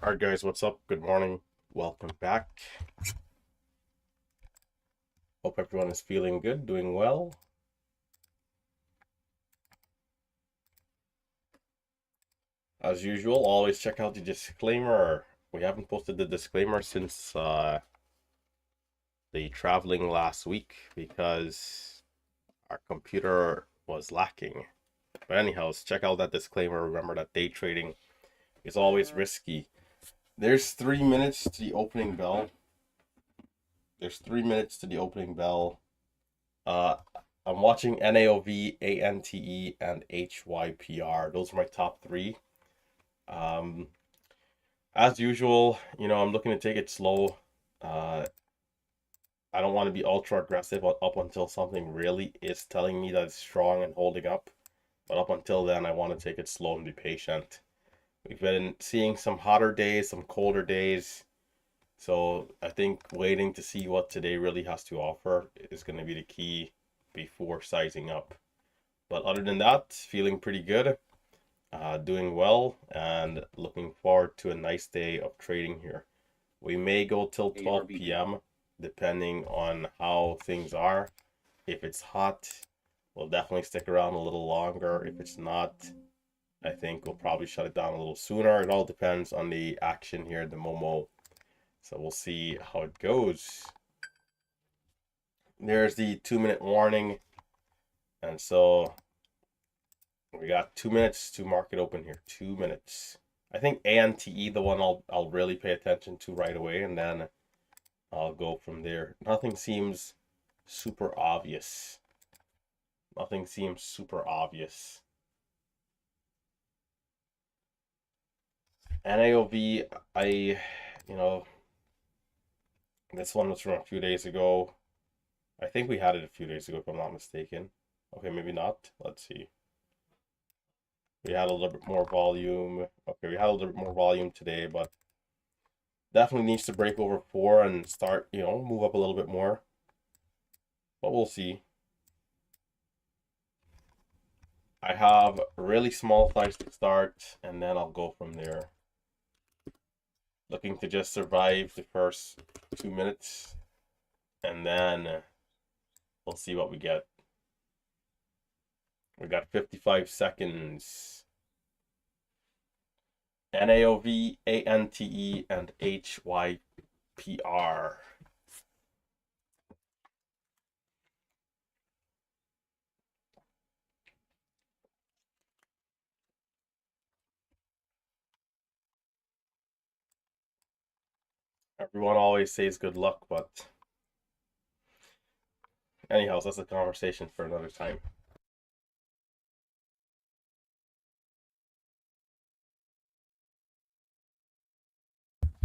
Alright guys, what's up? Good morning. Welcome back. Hope everyone is feeling good, doing well. As usual, always check out the disclaimer. We haven't posted the disclaimer since the traveling last week because our computer was lacking. But anyhow, check out that disclaimer. Remember that day trading is always risky. There's 3 minutes to the opening bell. There's 3 minutes to the opening bell. Uh, I'm watching NAOV, ANTE, and HYPR. Those are my top three. Um, as usual, I'm looking to take it slow. Uh, I don't want to be ultra aggressive up until something really is telling me that it's strong and holding up. But up until then, I want to take it slow and be patient. We've been seeing some hotter days, some colder days. So I think waiting to see what today really has to offer is going to be the key before sizing up. But other than that, feeling pretty good, doing well, and looking forward to a nice day of trading here. We may go till 12 p.m. depending on how things are. If it's hot, we'll definitely stick around a little longer. If it's not, I think we'll probably shut it down a little sooner. It all depends on the action here, the Momo. So we'll see how it goes. There's the 2 minute warning. And so we got 2 minutes to market open here. 2 minutes. I think ANTE, the one I'll really pay attention to right away, and then I'll go from there. Nothing seems super obvious. Nothing seems super obvious. NAOV, this one was from a few days ago. I think we had it a few days ago, if I'm not mistaken. Okay, maybe not. Let's see. We had a little bit more volume. Okay, we had a little bit more volume today, but definitely needs to break over 4 and start, move up a little bit more. But we'll see. I have a really small size to start, and then I'll go from there. Looking to just survive the first 2 minutes, and then we'll see what we get. We got 55 seconds. NAOV, ANTE, and HYPR. Everyone always says good luck, but anyhow, that's a conversation for another time.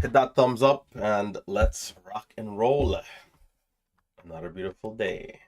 Hit that thumbs up and let's rock and roll. Another beautiful day.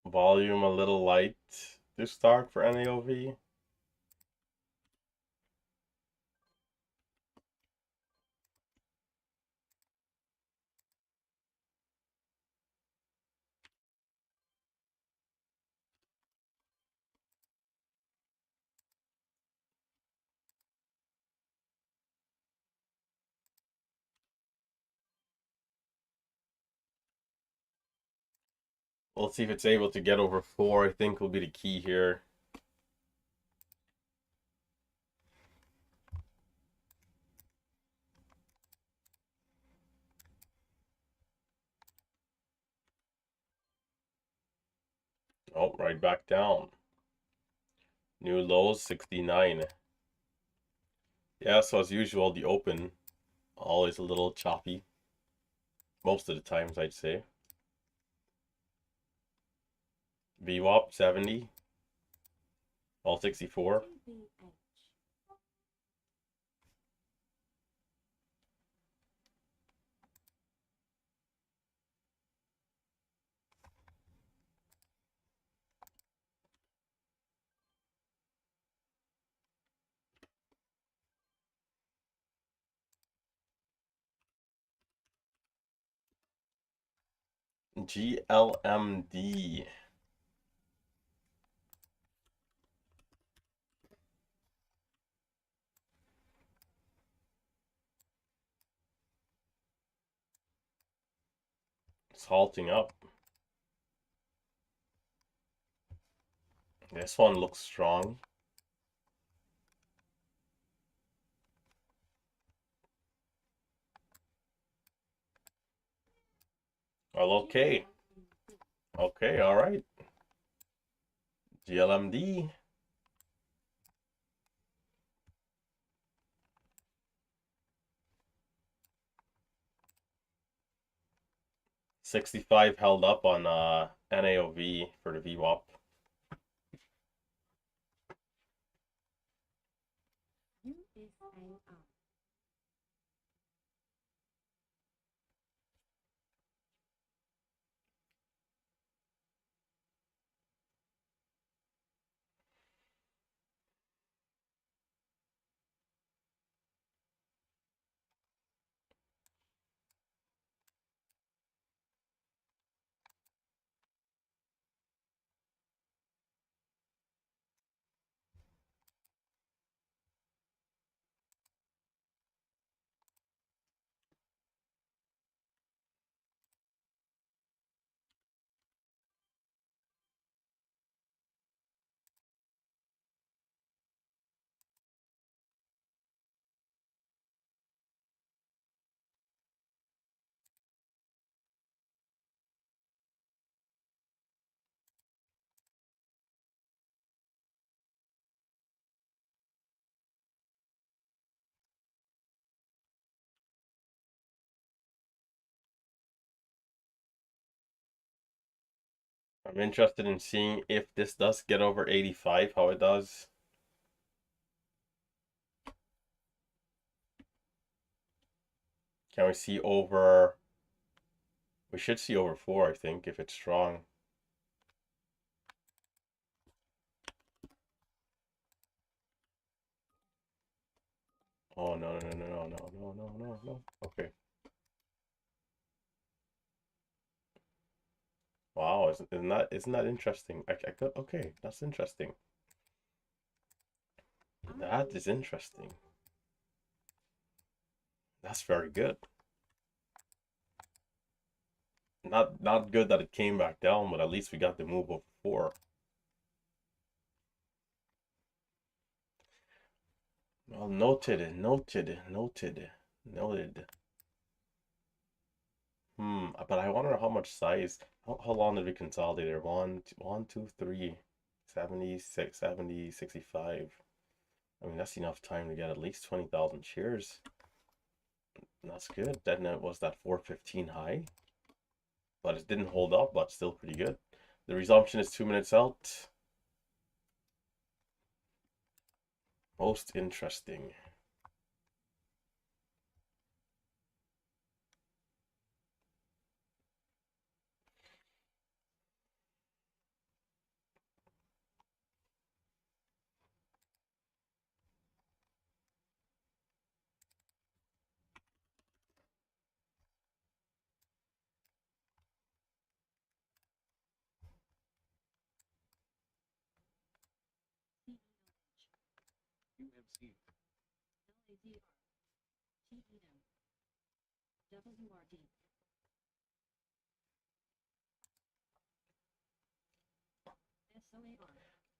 Volume a little light to start for NAOV. We'll see if it's able to get over 4. I think will be the key here. Oh, right back down. New lows, 69. Yeah, so as usual, the open, always a little choppy. Most of the times, I'd say. VWAP, 70. All 64. GLMD. It's halting up. This one looks strong. Well, okay. Okay, all right. GLMD. $65 held up on NAOV for the VWAP. I'm interested in seeing if this does get over 85, how it does. Can we see over? We should see over 4, I think, if it's strong. Oh, no, no, no, no, no, no, no, no, no. Okay. Wow, isn't that interesting? I could, okay, that's interesting. That is interesting. That's very good. Not good that it came back down, but at least we got the move over 4. Well, noted, noted, noted, noted. But I wonder how much size. How long did we consolidate there? 1, 2, 3, 76, 70, 65. I mean, that's enough time to get at least 20,000 shares. That's good. Then it was that 415 high, but it didn't hold up, but still pretty good. The resumption is 2 minutes out. Most interesting.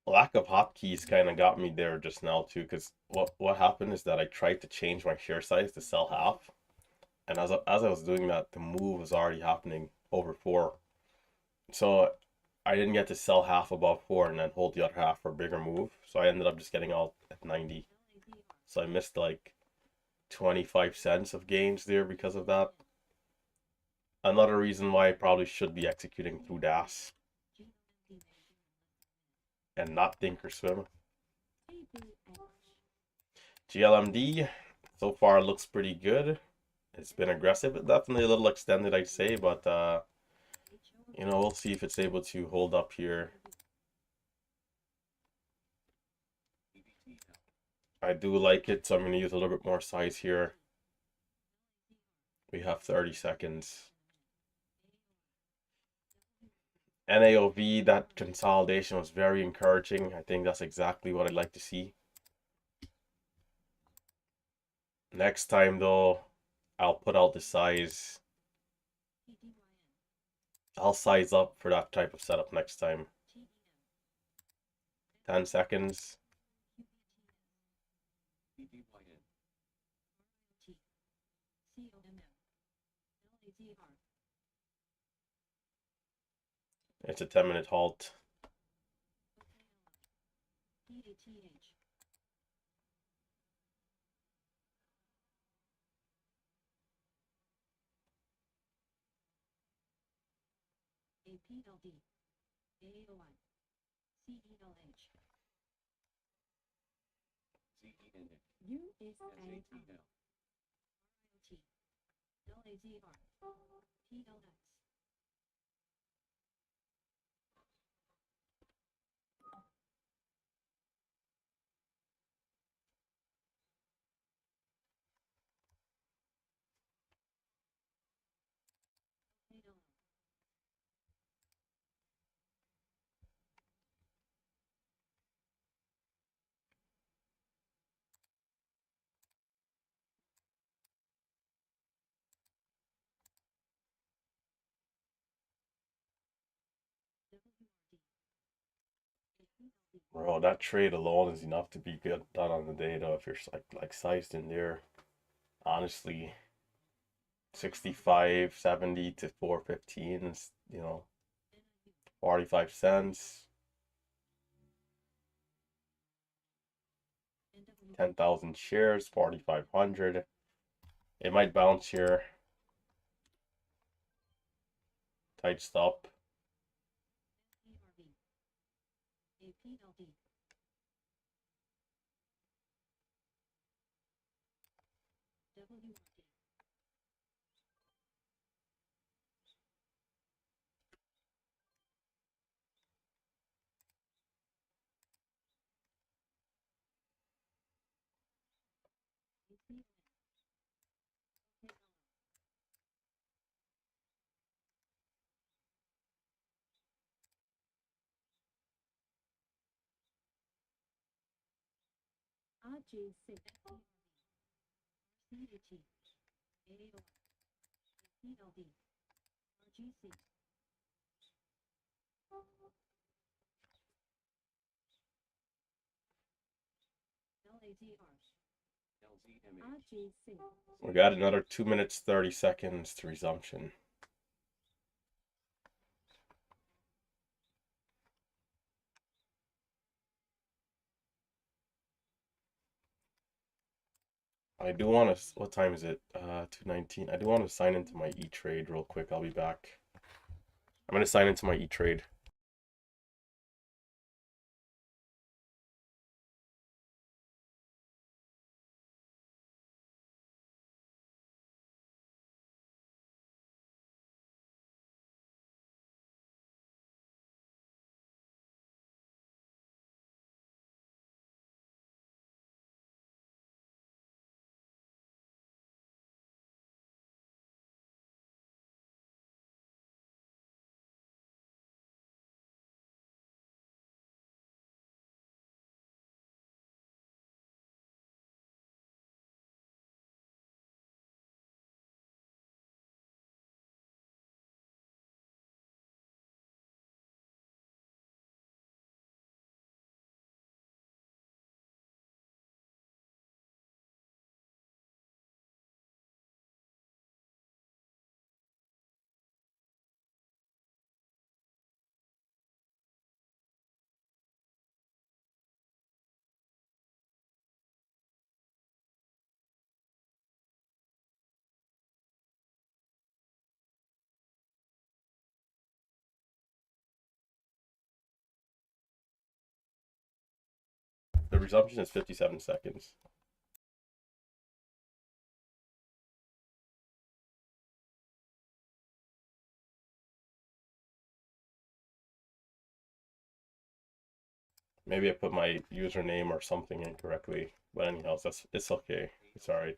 Lack of hotkeys kind of got me there just now too, because what happened is that I tried to change my share size to sell half, and as I was doing that, the move was already happening over 4. So I didn't get to sell half above 4 and then hold the other half for a bigger move. So I ended up just getting out at 90. So I missed like 25 cents of gains there because of that. Another reason why I probably should be executing through DAS and not Thinkorswim. GLMD so far looks pretty good. It's been aggressive, definitely a little extended, I'd say, but we'll see if it's able to hold up here. I do like it, so I'm going to use a little bit more size here. We have 30 seconds. NAOV, that consolidation was very encouraging. I think that's exactly what I'd like to see. Next time though, I'll put out the size. I'll size up for that type of setup next time. 10 seconds. It's a 10-minute halt. Bro, that trade alone is enough to be good done on the day though. If you're like sized in there, honestly, 65.70 to 415 is, 45 cents, 10,000 shares, 4,500. It might bounce here. Tight stop. We got another 2 minutes 30 seconds to resumption. I do want to. What time is it? 2:19. I do want to sign into my E-Trade real quick. I'll be back. I'm gonna sign into my E-Trade. The resumption is 57 seconds. Maybe I put my username or something incorrectly, but anyhow, it's okay. It's all right.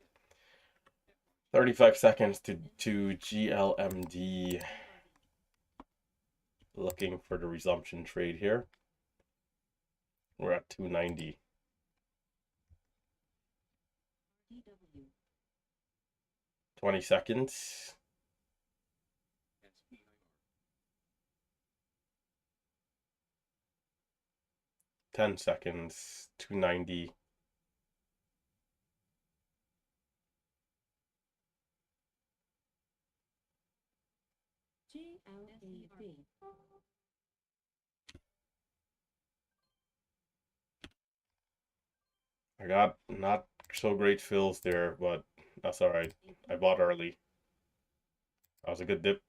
35 seconds to GLMD. Looking for the resumption trade here. We're at 290. 20 seconds. 10 seconds. 290. I got not so great fills there, but that's all right. I bought early. That was a good dip.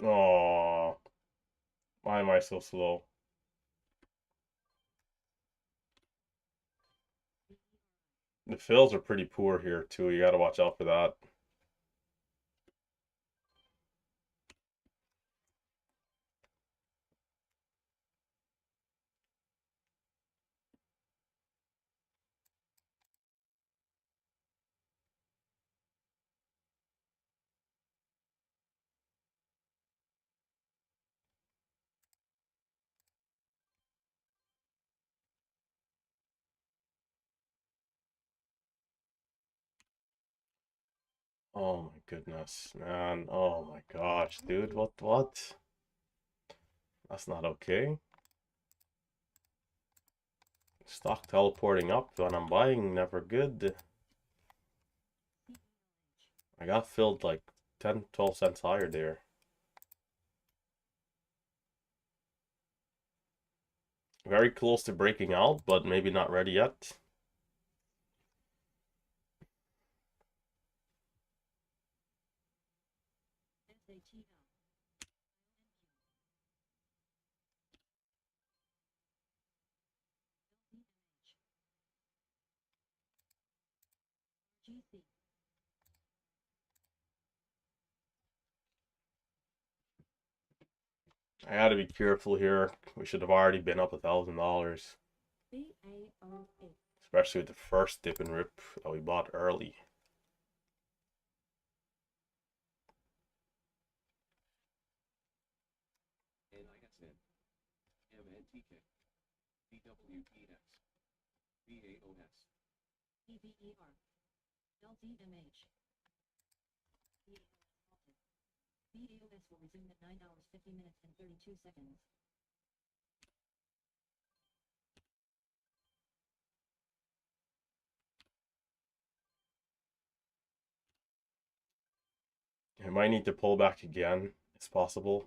Oh, why am I so slow? The fills are pretty poor here too. You got to watch out for that. Oh my goodness, man. Oh my gosh, dude. What? That's not okay. Stock teleporting up when I'm buying, never good. I got filled like 10, 12 cents higher there. Very close to breaking out, but maybe not ready yet. I gotta be careful here. We should have already been up $1,000. Especially with the first dip and rip that we bought early. I might need to pull back again. It's possible.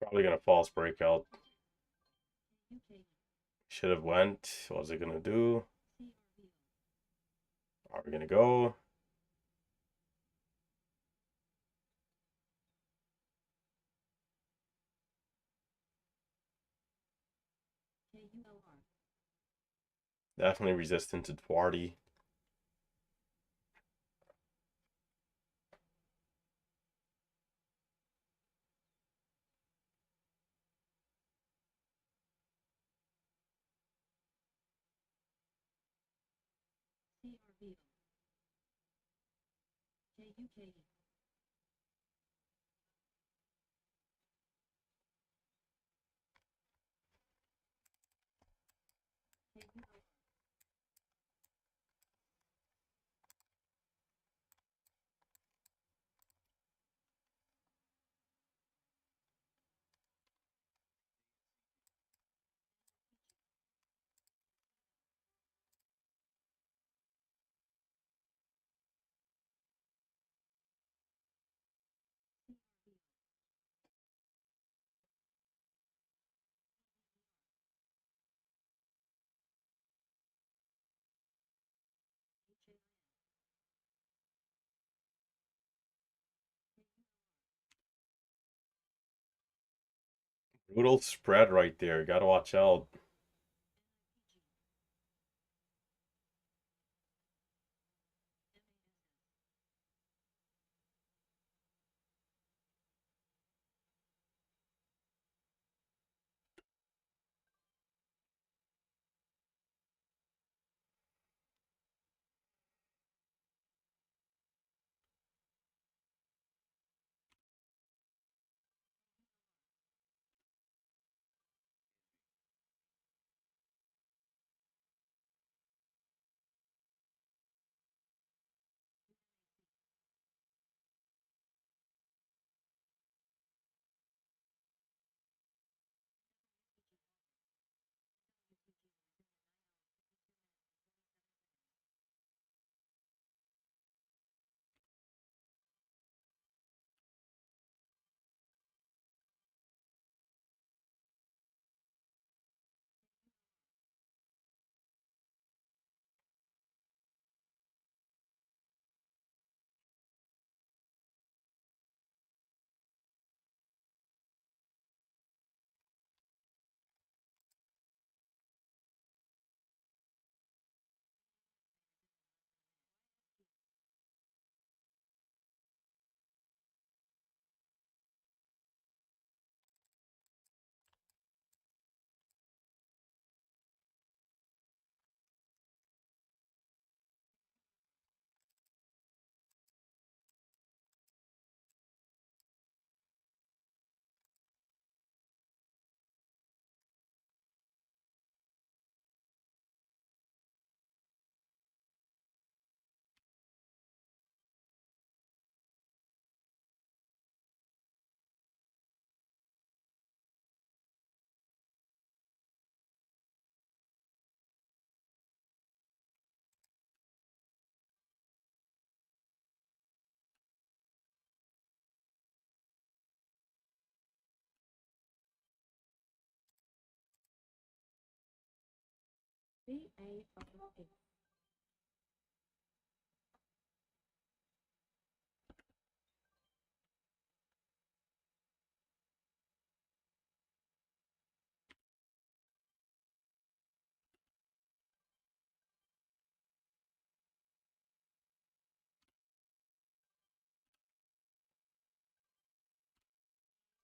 Probably gonna false breakout. Should have went. What's it gonna do? Are we gonna go? Definitely resistant to 40. Brutal spread right there. Gotta watch out.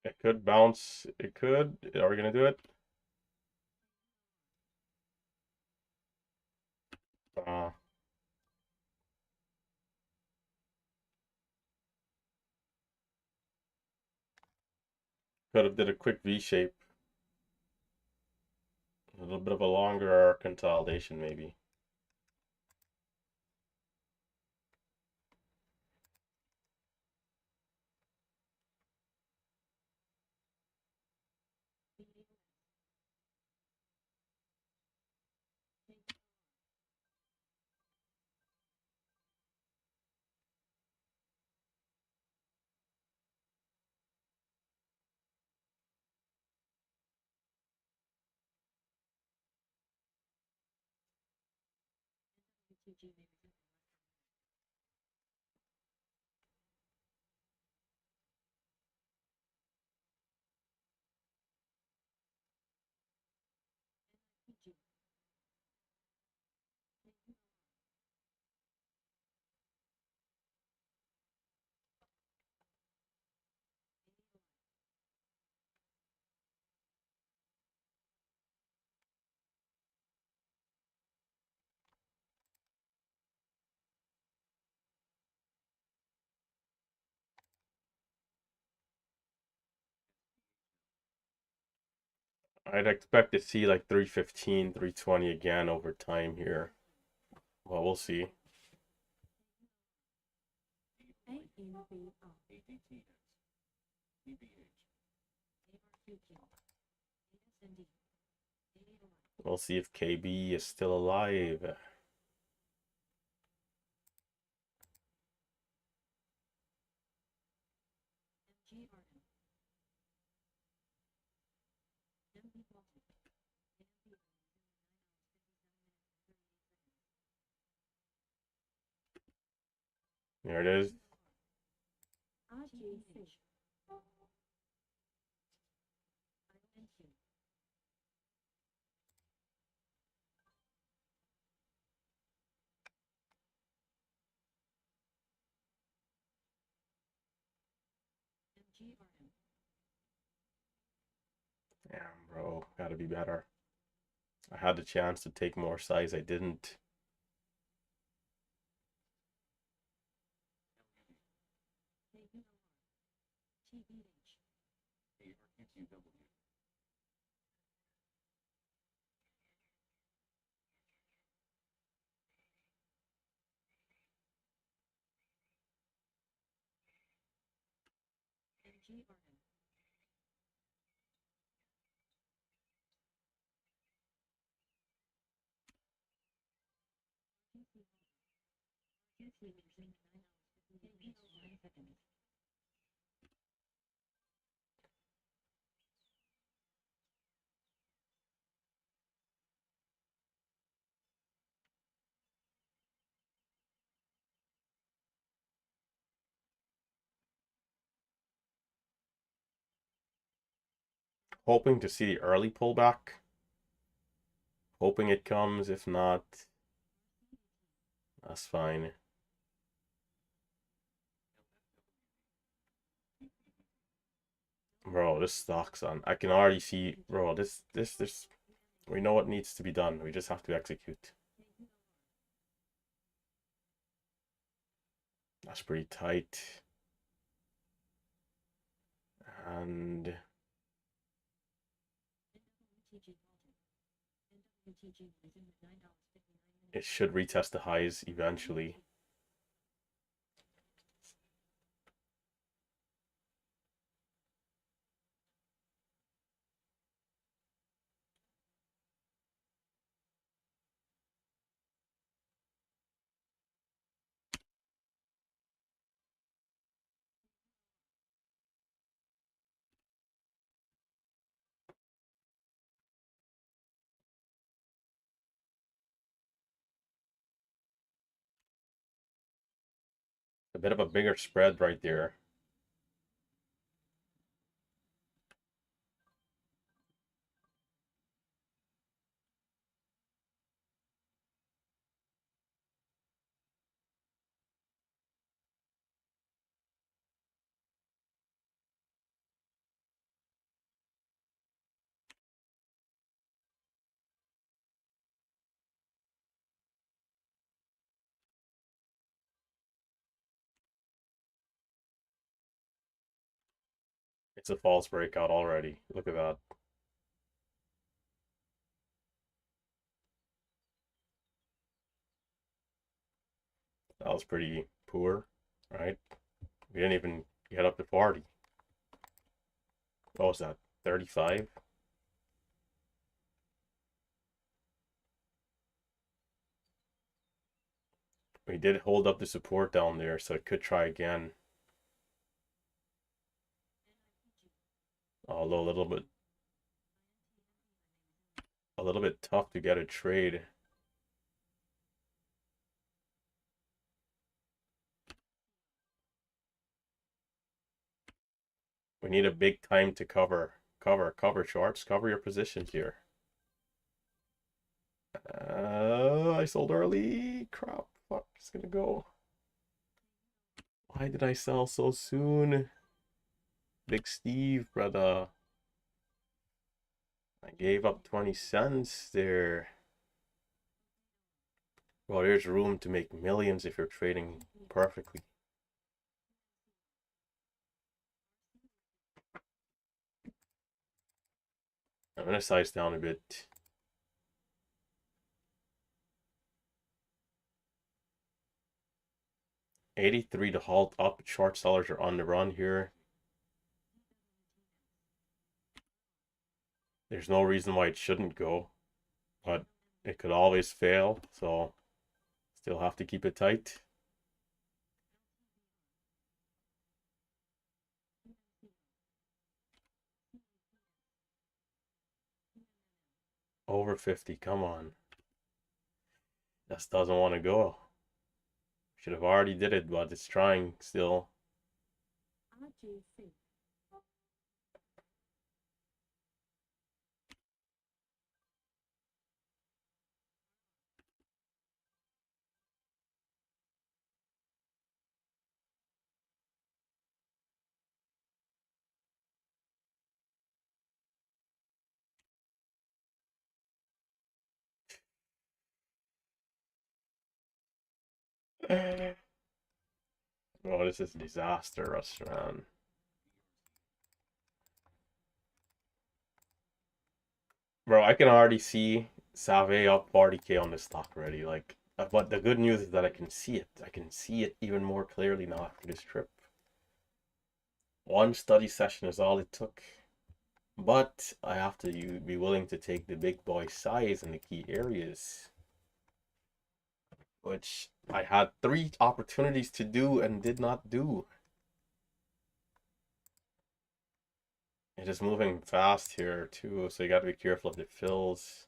It could bounce. It could. Are we gonna do it? Uh, could have did a quick V shape. A little bit of a longer consolidation, maybe. I'd expect to see like 315, 320 again over time here. Well, we'll see. We'll see if KB is still alive. There it is. Damn, bro. Gotta be better. I had the chance to take more size. I didn't. Hoping to see the early pullback. Hoping it comes. If not, that's fine. Bro, this stock's on. I can already see, bro, this. We know what needs to be done. We just have to execute. That's pretty tight. And it should retest the highs eventually. A bit of a bigger spread right there. It's a false breakout already. Look at that. That was pretty poor, right? We didn't even get up to 40. What was that? 35? We did hold up the support down there, so it could try again. Although a little bit tough to get a trade. We need a big time to cover shorts, cover your positions here. I sold early. Crap. Fuck, it's gonna go. Why did I sell so soon? Big Steve, brother. I gave up 20 cents there. Well, there's room to make millions if you're trading perfectly. I'm gonna size down a bit. 83 to halt up. Short sellers are on the run here. There's no reason why it shouldn't go, but it could always fail, so still have to keep it tight. Over 50, come on. Just doesn't want to go. Should have already did it, but it's trying still. Oh, this is a disaster restaurant. Bro, I can already see Save up 40K on this stock already. Like, but the good news is that I can see it. I can see it even more clearly now after this trip. One study session is all it took. But I have to be willing to take the big boy size in the key areas, which I had 3 opportunities to do and did not do. It is moving fast here too, so you got to be careful if it fills.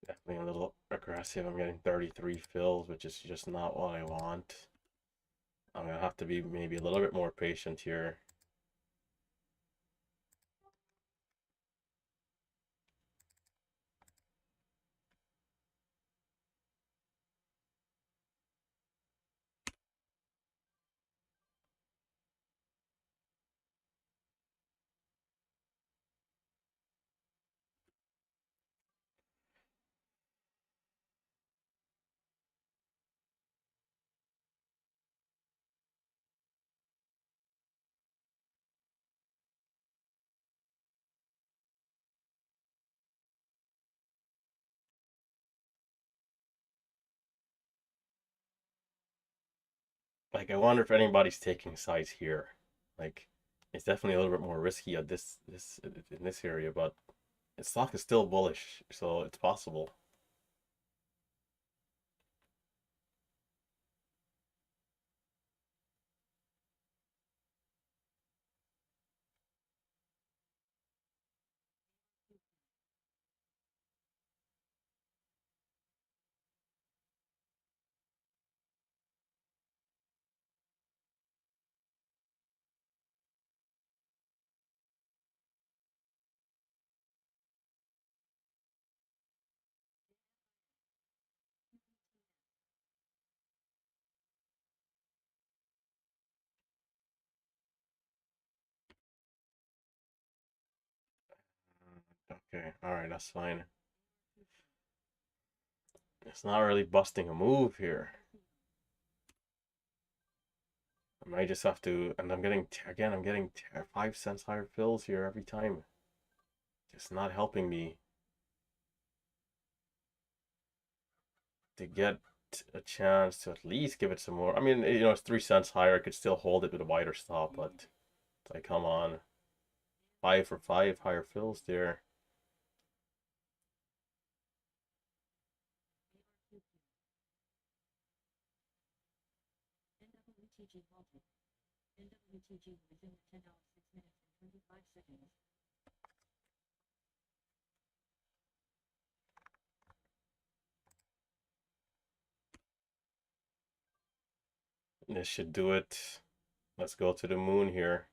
Definitely a little aggressive. I'm getting 33 fills, which is just not what I want. I'm gonna have to be maybe a little bit more patient here. Like, I wonder if anybody's taking sides here. Like, it's definitely a little bit more risky at this in this area, but the stock is still bullish, so it's possible. Okay, all right, that's fine. It's not really busting a move here. I might just have to, and I'm getting, again, I'm getting 5 cents higher fills here every time. Just not helping me to get a chance to at least give it some more. I mean, it's 3 cents higher. I could still hold it with a wider stop, but it's like, come on. 5 for 5 higher fills there. This should do it. Let's go to the moon here.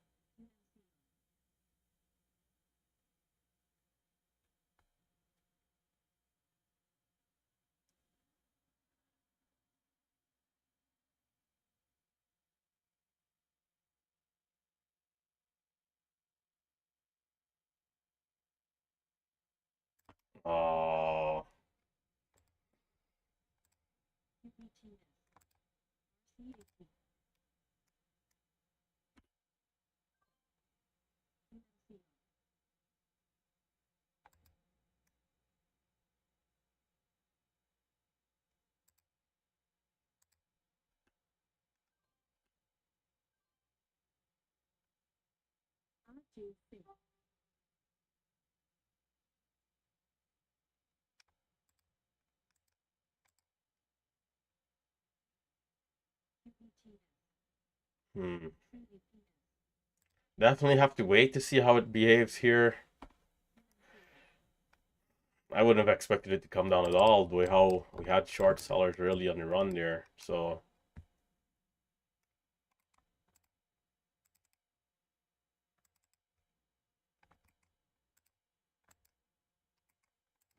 Oh, hmm. Definitely have to wait to see how it behaves here. I wouldn't have expected it to come down at all, the way how we had short sellers really on the run there. So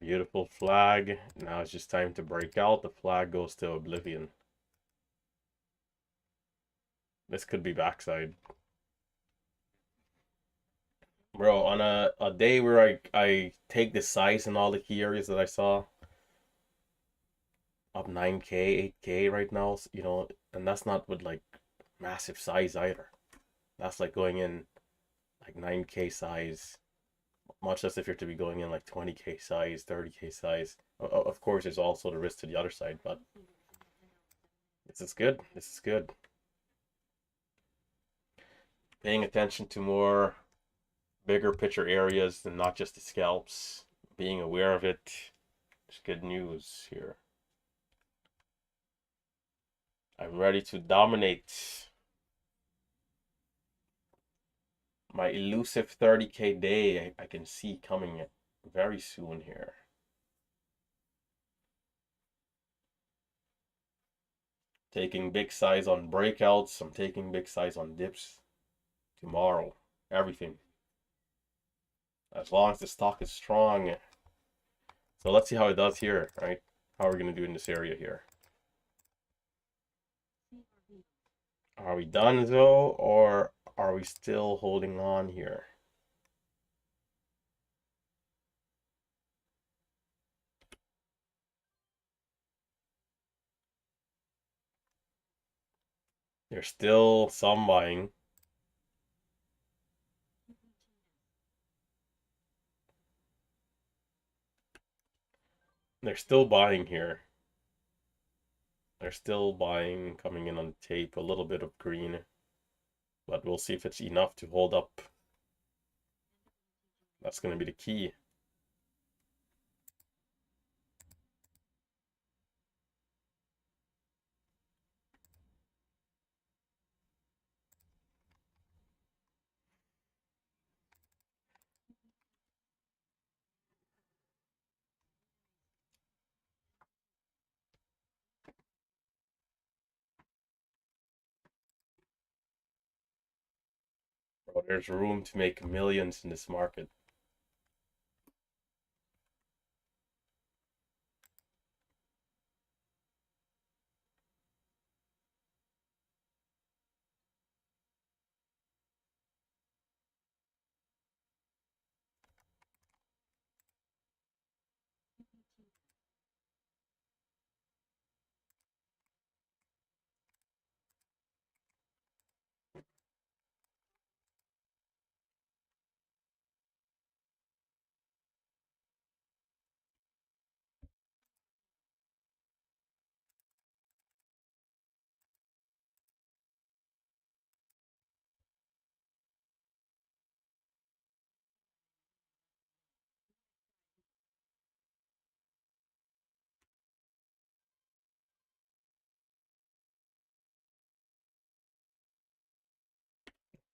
beautiful flag. Now it's just time to break out. The flag goes to oblivion. This could be backside. Bro, on a day where I take the size in all the key areas that I saw, up 9K, 8K right now, you know, and that's not with like massive size either. That's like going in like 9K size, much less if you're to be going in like 20K size, 30K size. Of course, there's also the risk to the other side, but this is good. This is good. Paying attention to more bigger picture areas than not just the scalps. Being aware of it is good news here. I'm ready to dominate my elusive 30K day. I can see coming very soon here. Taking big size on breakouts. I'm taking big size on dips tomorrow. Everything. As long as the stock is strong. So let's see how it does here, right? How are we going to do in this area here? Are we done though, or are we still holding on here? There's still some buying. They're still buying here. They're still buying, coming in on the tape, a little bit of green. But we'll see if it's enough to hold up. That's going to be the key. Bro, there's room to make millions in this market.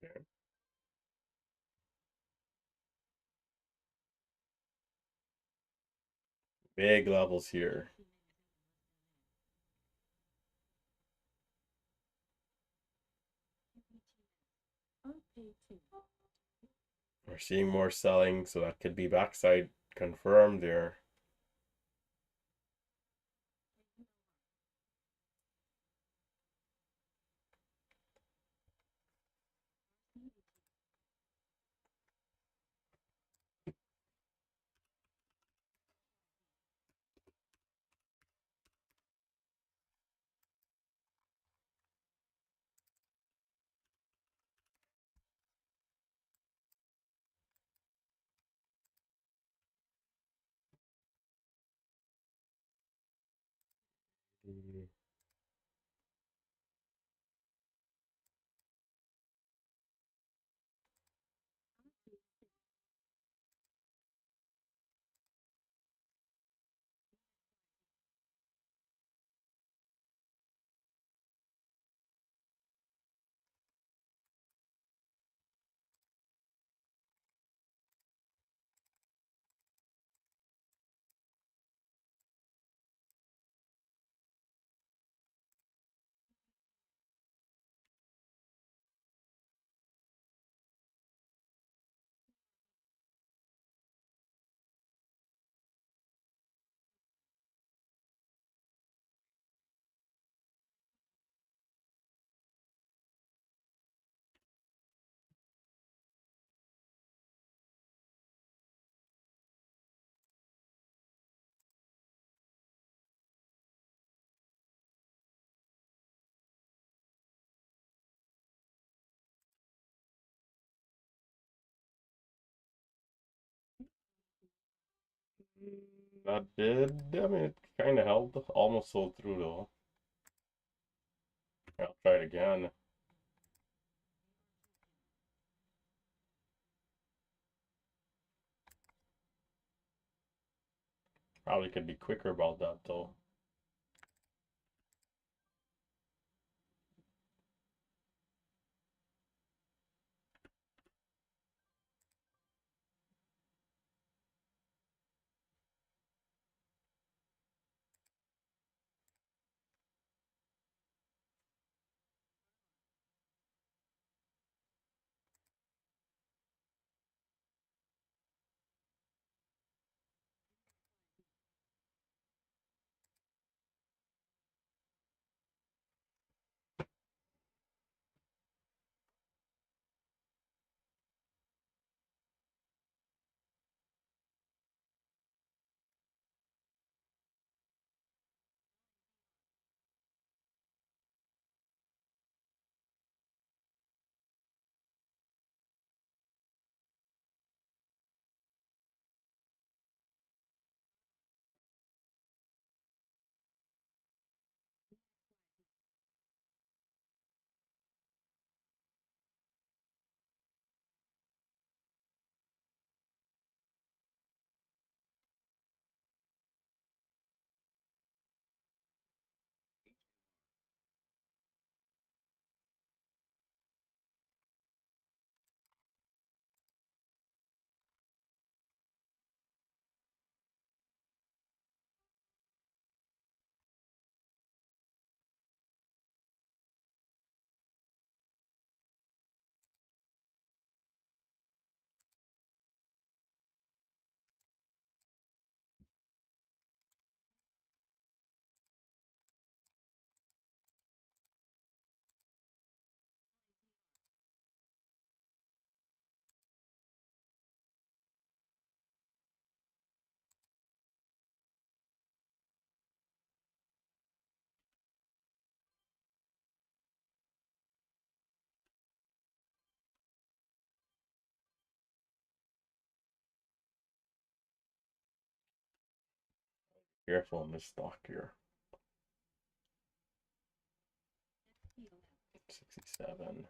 Okay. Big levels here. We're seeing more selling, so that could be backside confirmed there. That did, I mean, it kind of held, almost sold through though. I'll try it again. Probably could be quicker about that though. Careful in this stock here. 67.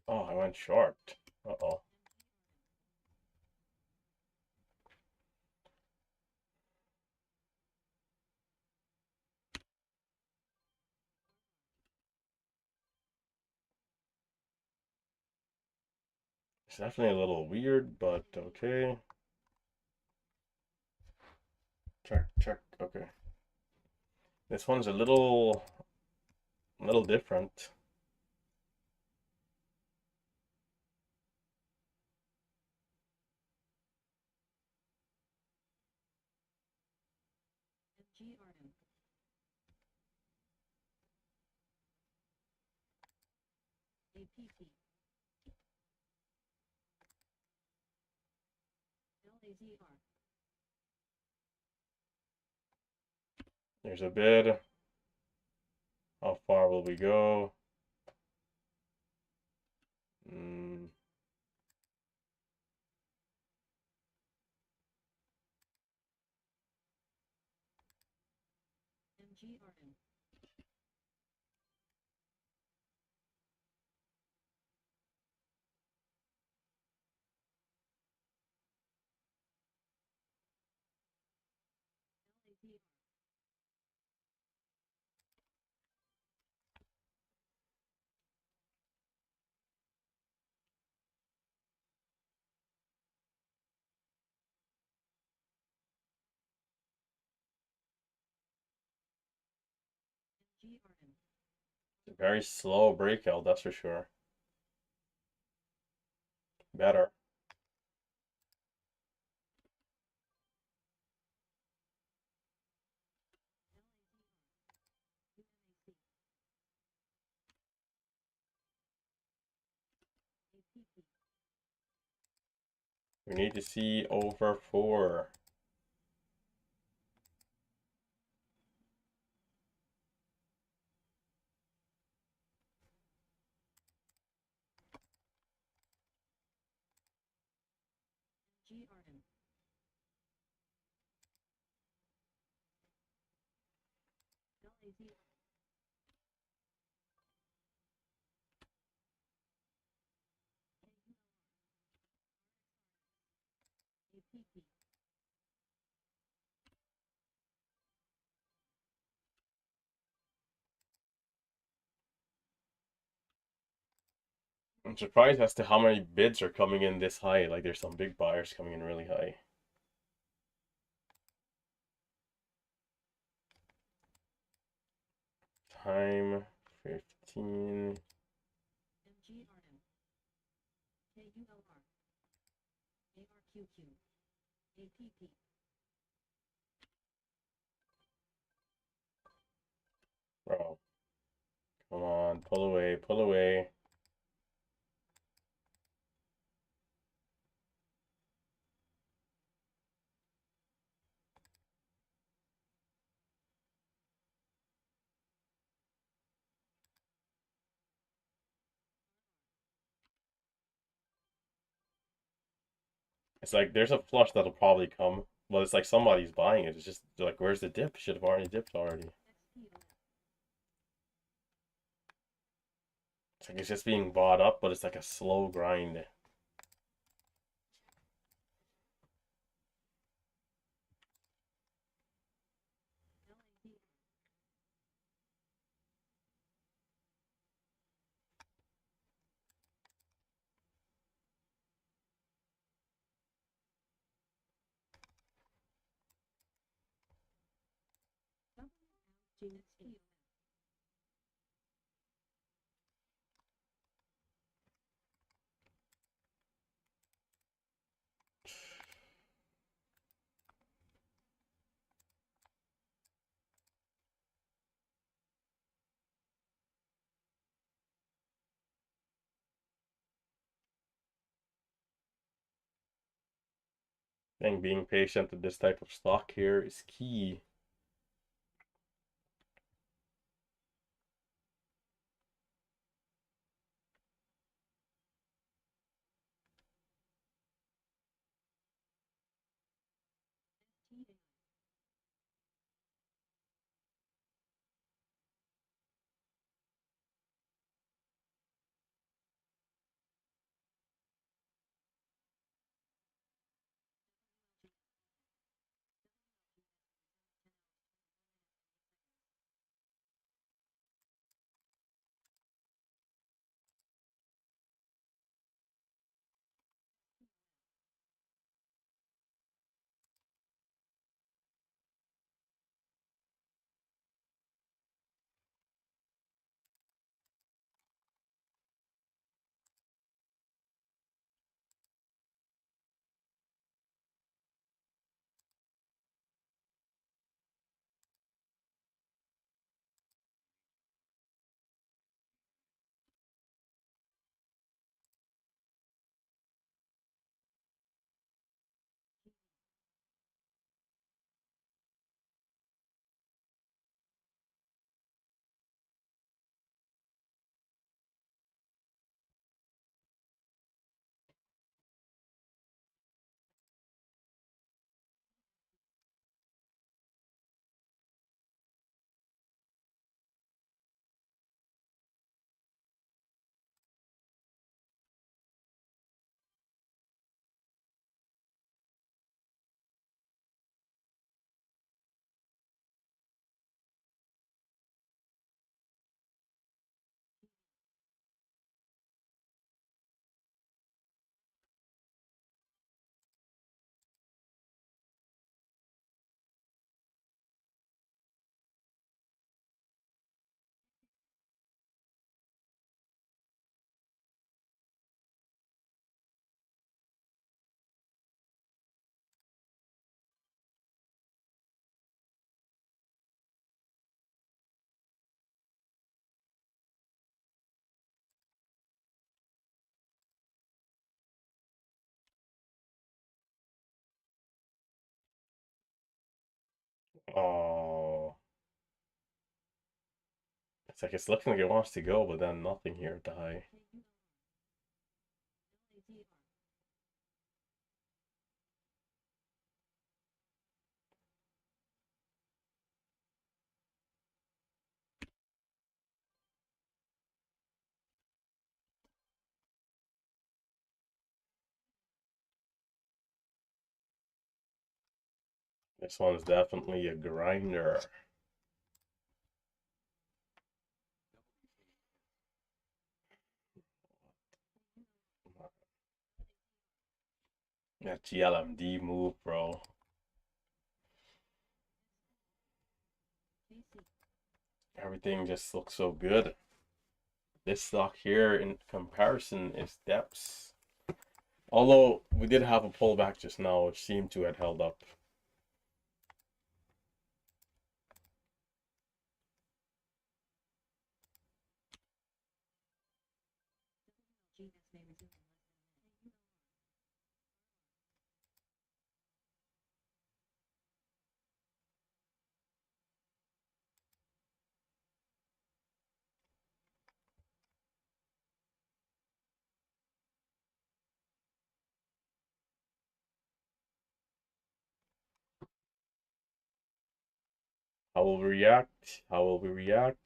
Oh, I went short. Uh-oh. It's definitely a little weird, but okay. Check, check. Okay. This one's a little different. There's a bid. How far will we go? Mm, it's a very slow breakout, that's for sure. Better. We need to see over 4. I'm surprised as to how many bids are coming in this high. Like there's some big buyers coming in really high. Time 15. Bro, come on, pull away, pull away. It's like there's a flush that'll probably come. Well, it's like somebody's buying it. It's just like, where's the dip? Should have already dipped already. It's like it's just being bought up, but it's like a slow grind. I think being patient with this type of stock here is key. Oh, it's like it's looking like it wants to go, but then nothing here. Die. This one's definitely a grinder. That GLMD move, bro. Everything just looks so good. This stock here in comparison is depths. Although we did have a pullback just now, which seemed to have held up. How will we react? How will we react?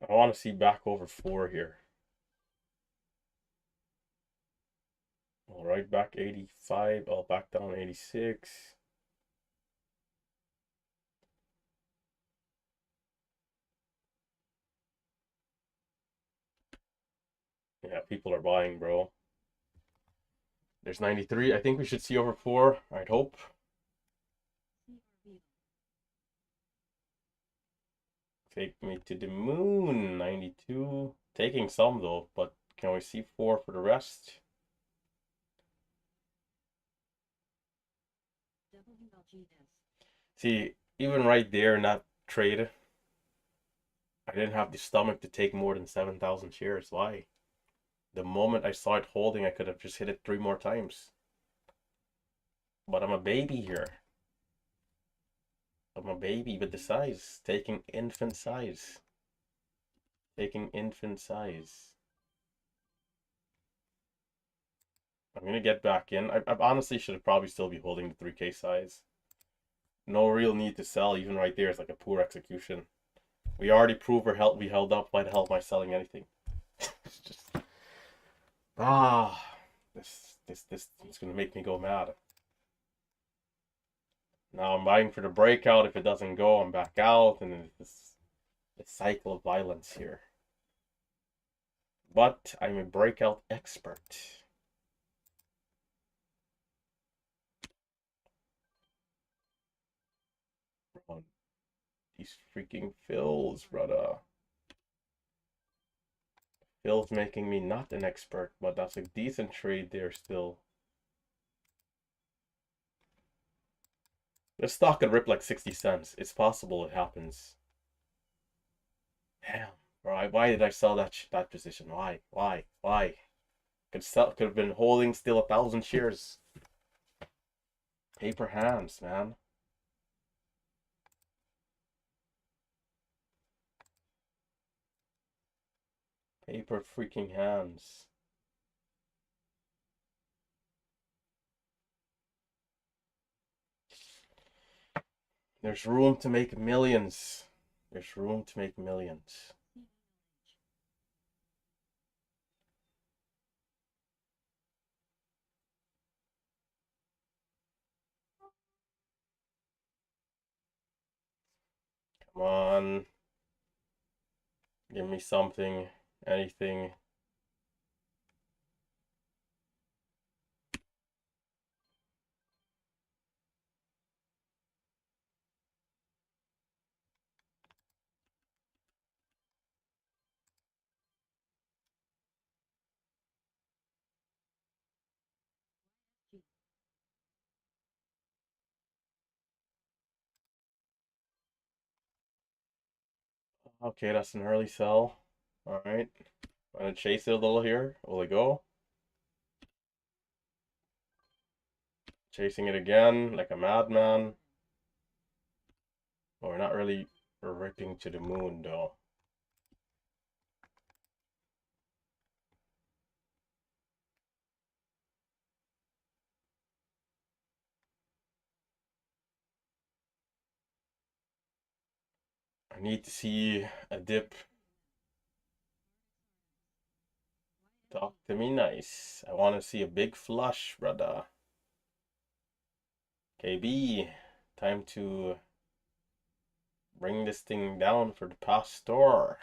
I want to see back over 4 here. All right, back 85. Oh, back down 86. Yeah, people are buying, bro. There's 93. I think we should see over 4. I'd hope. Take me to the moon. 92. Taking some though, but can we see 4 for the rest? See, even right there in that trade, I didn't have the stomach to take more than 7,000 shares. Why? The moment I saw it holding, I could have just hit it 3 more times. But I'm a baby here. I'm a baby with the size. Taking infant size. Taking infant size. I'm gonna get back in. I honestly should have probably still be holding the 3K size. No real need to sell. Even right there is like a poor execution. We already proved we held up. Why the hell am I selling anything? It's just this is gonna make me go mad. Now I'm buying for the breakout. If it doesn't go, I'm back out, and it's this cycle of violence here. But I'm a breakout expert. On these freaking fills, brother. Fills making me not an expert, but that's a decent trade there still. The stock could rip like 60 cents. It's possible it happens. Damn, bro. Why did I sell that position? Why? Could have been holding still 1,000 shares. Paper hands, man. Paper freaking hands. There's room to make millions. There's room to make millions. Come on. Give me something. Anything. Okay, that's an early sell. Alright. I'm gonna chase it a little here. Will it go? Chasing it again like a madman. Oh, we're not really ripping to the moon though. I need to see a dip. Talk to me nice. I want to see a big flush, brother. KB, time to bring this thing down for the pastor.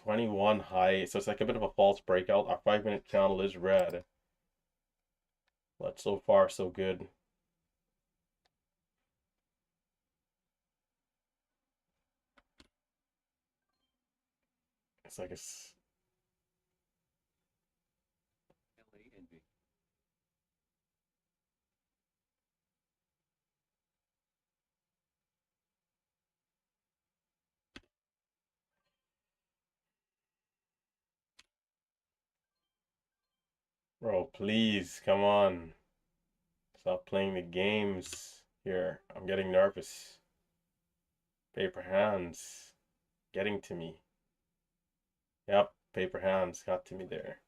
21 high, so it's like a bit of a false breakout. Our 5-minute candle is red, but so far so good. It's like it's bro, please, come on. Stop playing the games here. I'm getting nervous. Paper hands getting to me. Yep, paper hands got to me there.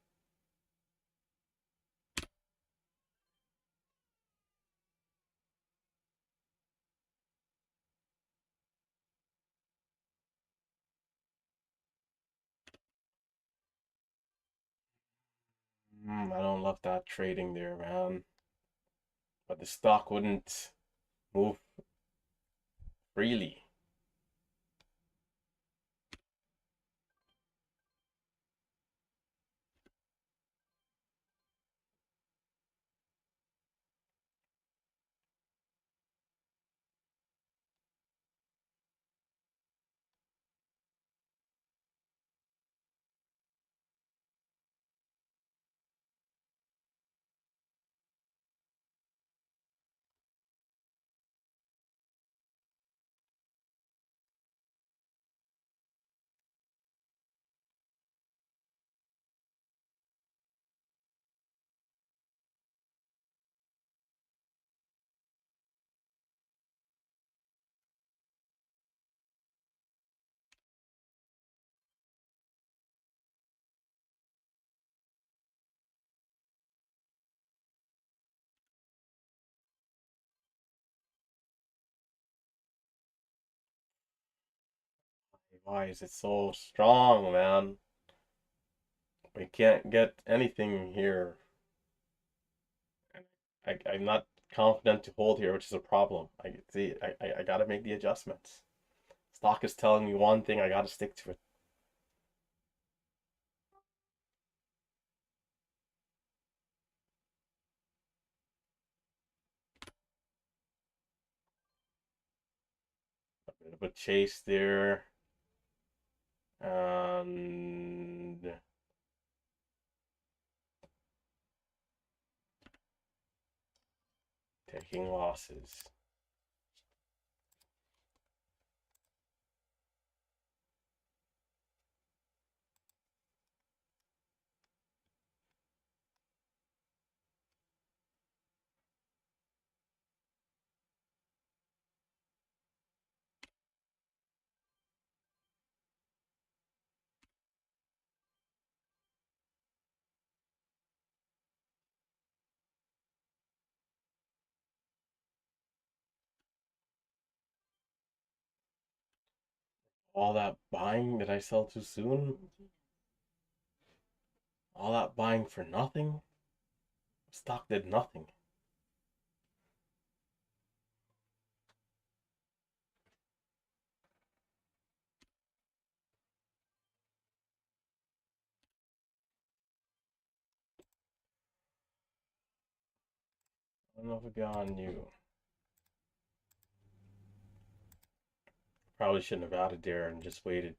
I don't love that trading there, man. But the stock wouldn't move freely. Why is it so strong, man? We can't get anything here. I'm not confident to hold here, which is a problem. I see. I gotta make the adjustments. Stock is telling me one thing. I gotta stick to it. A bit of a chase there, and taking losses. All that buying, did I sell too soon? All that buying for nothing? Stock did nothing. I don't know if it got on you. Probably shouldn't have added there and just waited.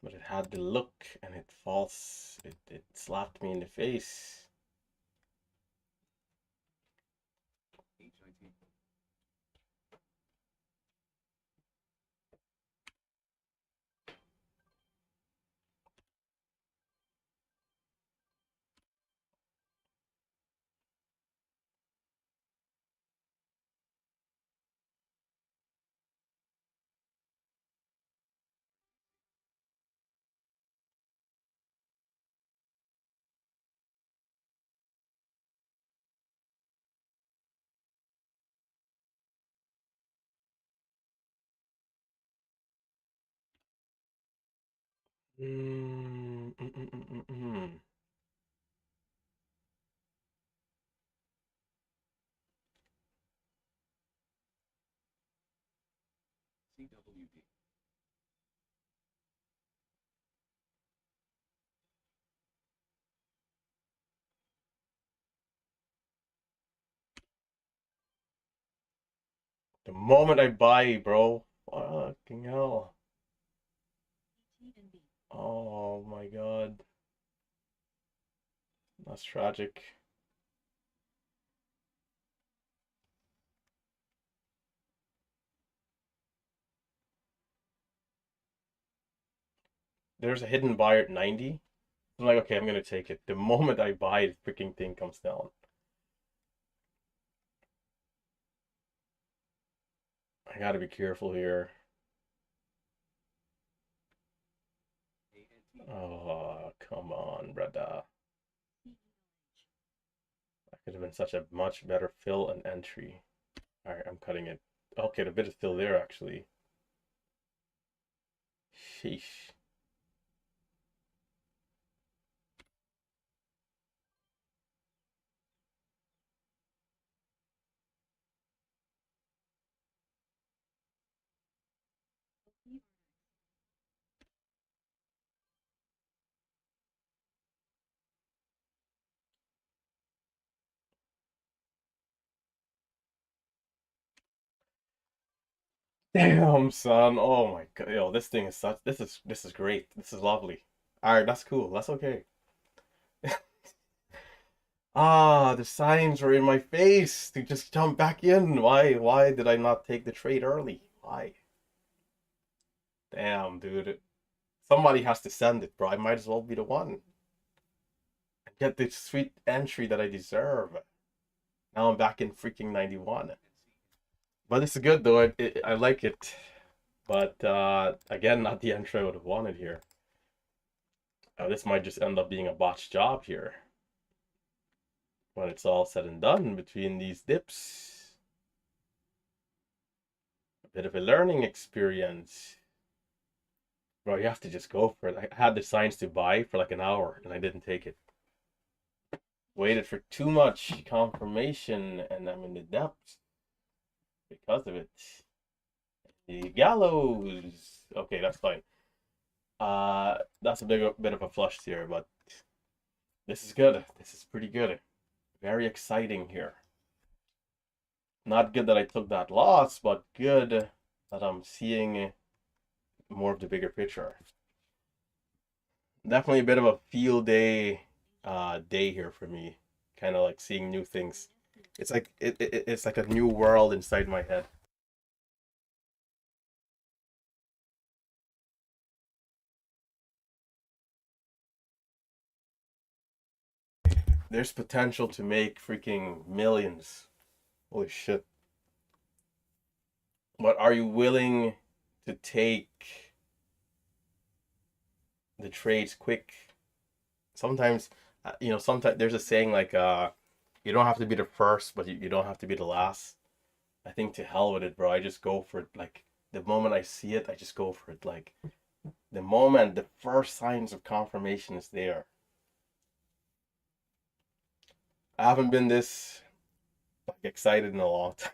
But it had the look and it false. It slapped me in the face. Mm, mm, mm, mm, mm, mm. The moment I buy, bro. Fucking hell. Oh my god. That's tragic. There's a hidden buy at 90. I'm like, okay, I'm gonna take it. The moment I buy it, freaking thing comes down. I gotta be careful here. Oh, come on, brother. That could have been such a much better fill and entry. Alright, I'm cutting it. Okay, the bid is still there, actually. Sheesh. Damn, son. Oh my god. Yo, this thing is such. This is great. This is lovely. Alright, that's cool. That's okay. Ah, the signs were in my face to just jump back in. Why did I not take the trade early? Why? Damn, dude. Somebody has to send it, bro. I might as well be the one. Get the sweet entry that I deserve. Now I'm back in freaking 91. But it's good though. I like it. But again, not the entry I would have wanted here. This might just end up being a botched job here when it's all said and done between these dips. A bit of a learning experience. Bro, you have to just go for it. I had the signs to buy for like an hour and I didn't take it. Waited for too much confirmation and I'm in the depths because of it. The gallows. Okay, that's fine. That's a bit of a flush here, but this is good. This is pretty good. Very exciting here. Not good that I took that loss, but good that I'm seeing more of the bigger picture. Definitely a bit of a field day here for me. Kind of like seeing new things. It's like it's like a new world inside my head. There's potential to make freaking millions. Holy shit. But are you willing to take the trades quick? Sometimes, sometimes there's a saying like, you don't have to be the first, but you don't have to be the last. I think to hell with it, bro. I just go for it. Like, the moment I see it, I just go for it. Like the moment the first signs of confirmation is there. I haven't been this like excited in a long time.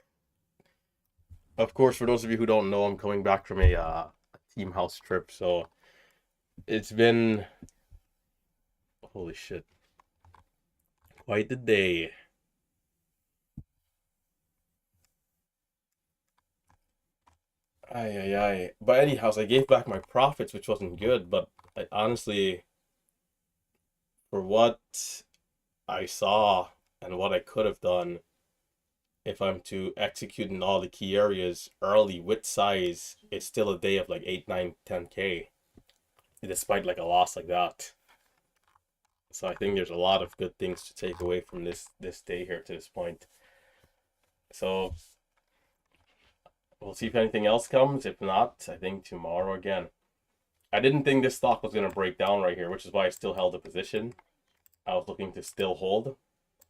Of course, for those of you who don't know, I'm coming back from a team house trip, so it's been holy shit, quite the day. Ay ay ay. But anyhow, I gave back my profits, which wasn't good, but I honestly, for what I saw and what I could have done, if I'm to execute in all the key areas early with size, it's still a day of like 8, 9, 10K, despite like a loss like that. So I think there's a lot of good things to take away from this day here to this point. So we'll see if anything else comes. If not, I think tomorrow again. I didn't think this stock was gonna break down right here, which is why I still held the position. I was looking to still hold.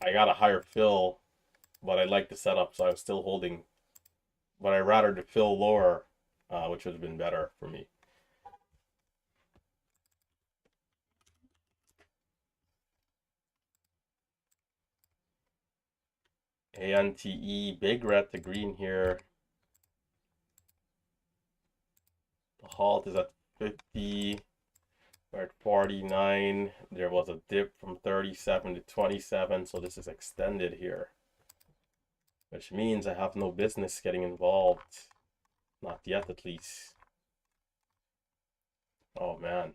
I got a higher fill, but I like the setup, so I was still holding. But I rather to fill lower, which would have been better for me. ANTE, big red to green here. The halt is at 50. We're at 49. There was a dip from 37 to 27, so this is extended here. Which means I have no business getting involved. Not yet, at least. Oh, man.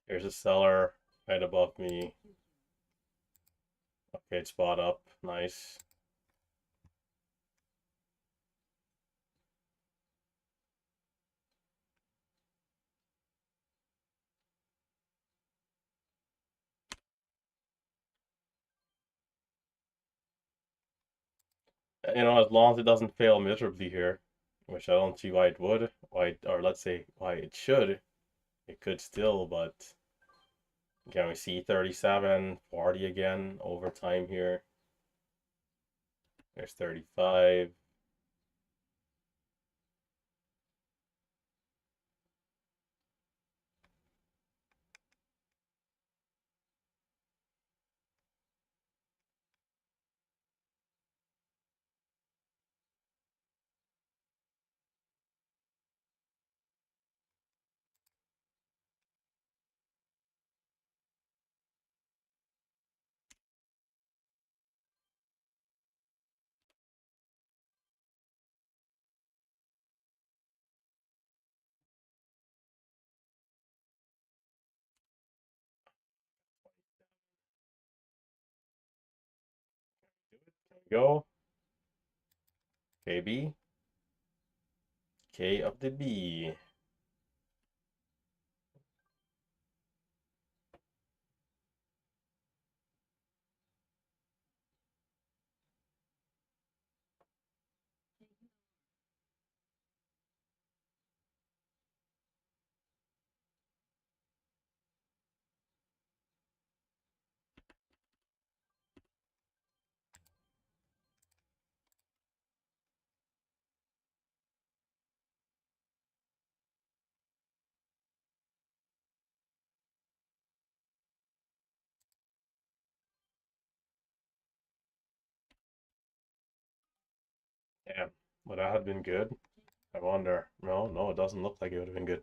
Here's a seller right above me. Okay, it's bought up. Nice. You know, as long as it doesn't fail miserably here, which I don't see why it would, or let's say why it should, it could still, but can we see 37, 40 again over time here? There's 35. There we go. KB. K of the B. Damn. Would that have been good? I wonder. No, no, it doesn't look like it would have been good.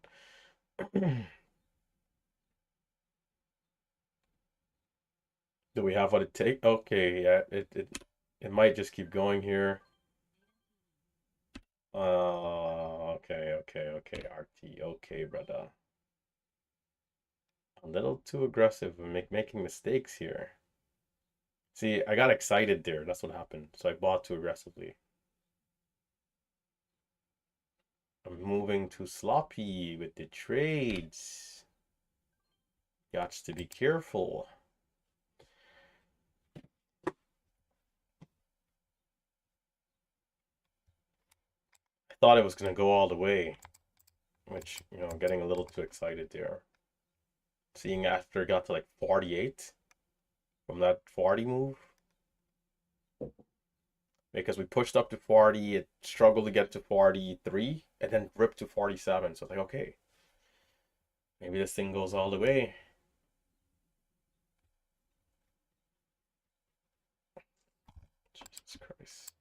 Do we have what it takes? Okay, yeah, it might just keep going here. Okay, RT. Okay, brother. A little too aggressive and making mistakes here. See, I got excited there. That's what happened. So I bought too aggressively. I'm moving too sloppy with the trades. Got to be careful. I thought it was gonna go all the way, which, getting a little too excited there. Seeing after it got to like 48 from that 40 move. Because we pushed up to 40, it struggled to get to 43, and then ripped to 47. So it's like, okay, maybe this thing goes all the way. Jesus Christ.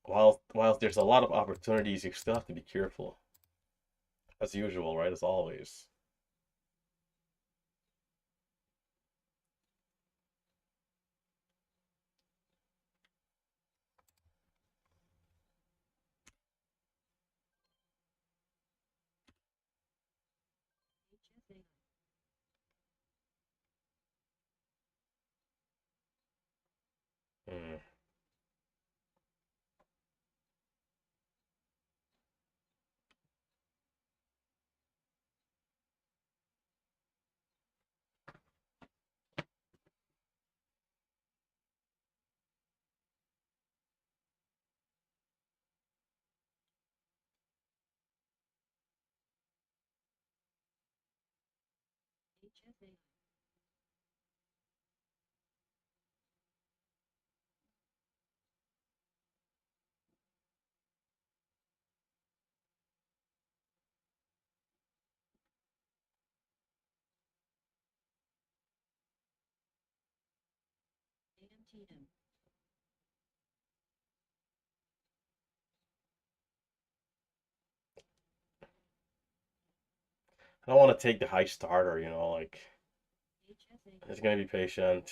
While there's a lot of opportunities, you still have to be careful. As usual, right? As always. Hmm. I don't want to take the high starter, like, it's gonna be patient.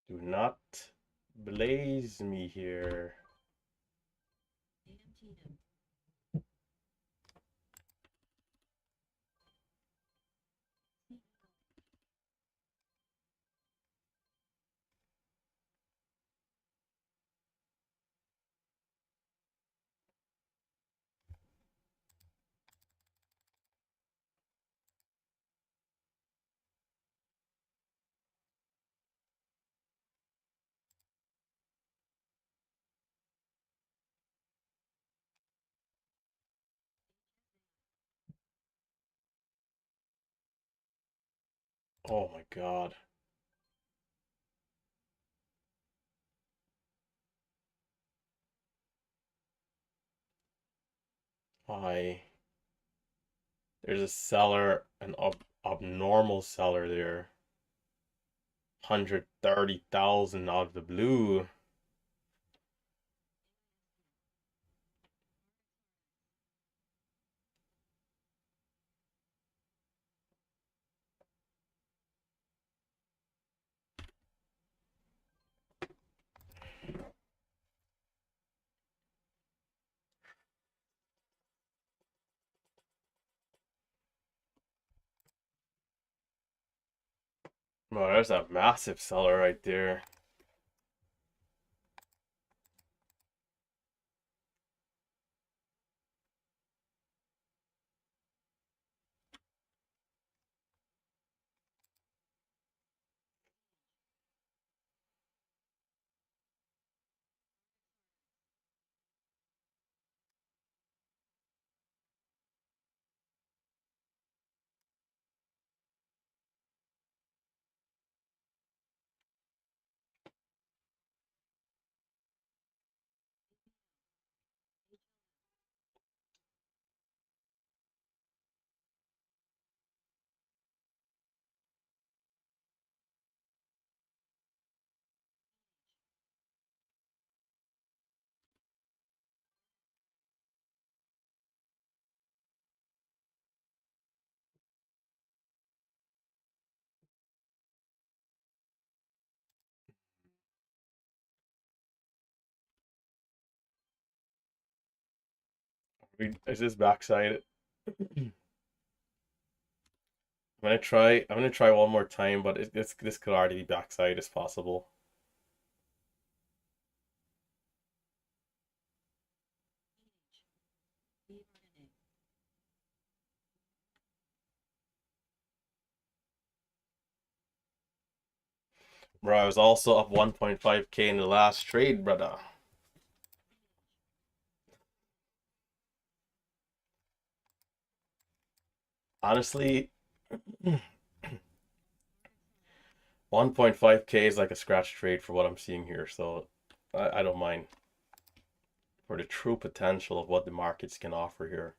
Do not blaze me here. Oh my god. Why? There's a seller, an abnormal seller there. 130,000 out of the blue. Bro, there's a massive seller right there. Is this backside? I'm gonna try one more time, but this could already be backside as possible. Bro, I was also up 1.5k in the last trade, brother. Honestly, 1.5k is like a scratch trade for what I'm seeing here, so I don't mind for the true potential of what the markets can offer here.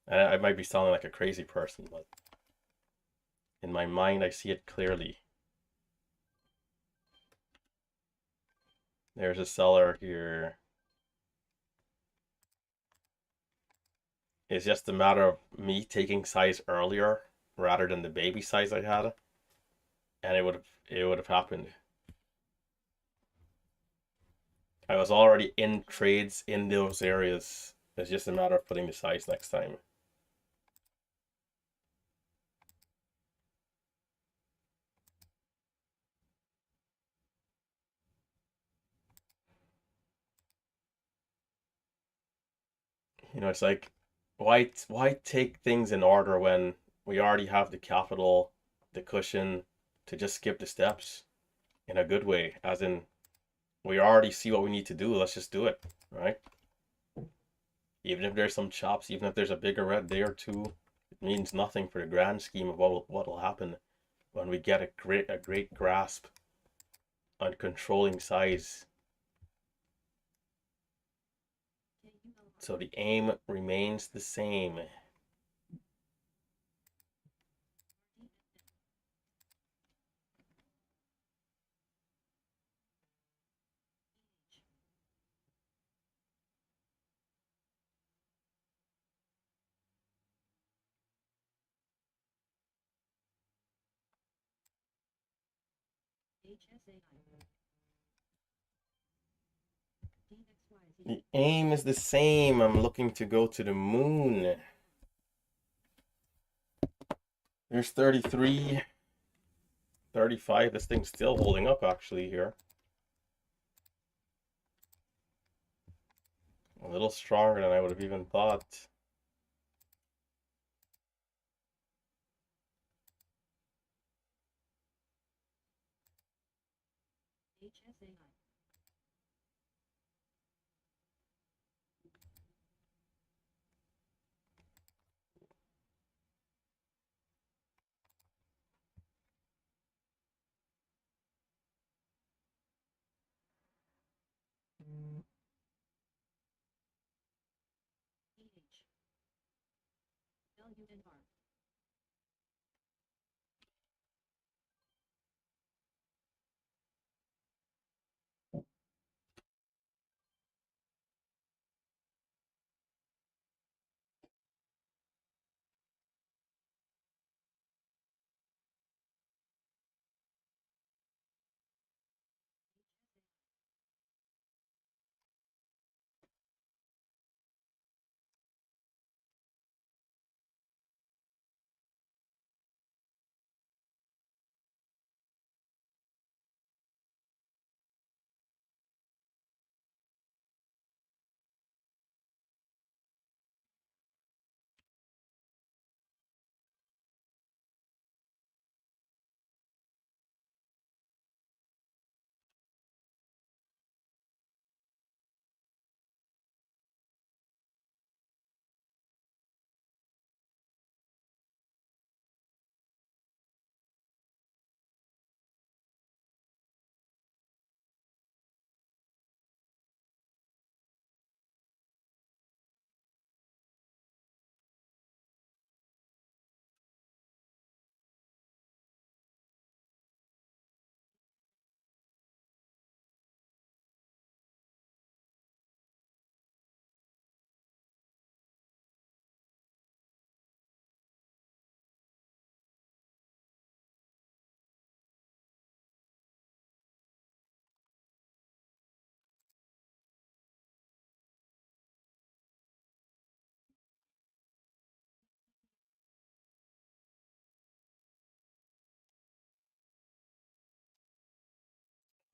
And I might be sounding like a crazy person, but in my mind, I see it clearly. There's a seller here. It's just a matter of me taking size earlier rather than the baby size I had, and it would have happened. I was already in trades in those areas. It's just a matter of putting the size next time. It's like why take things in order when we already have the capital, the cushion to just skip the steps in a good way, as in we already see what we need to do. Let's just do it, right? Even if there's some chops, even if there's a bigger red day or two, it means nothing for the grand scheme of what will happen when we get a great grasp on controlling size. So the aim remains the same. The aim is the same. I'm looking to go to the moon. There's 33, 35. This thing's still holding up actually here. A little stronger than I would have even thought.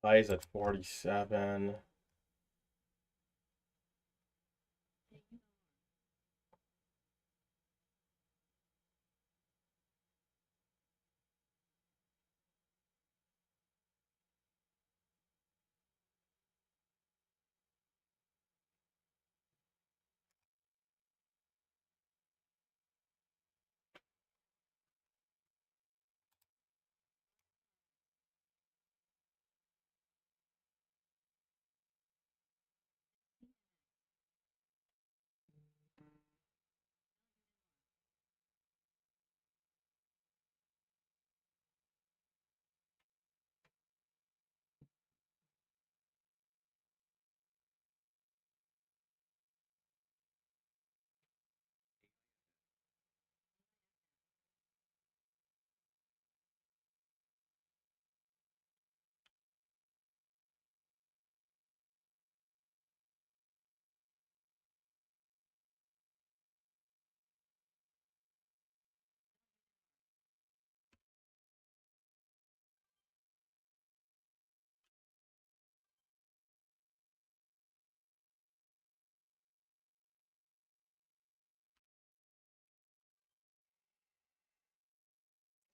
Highs at 47.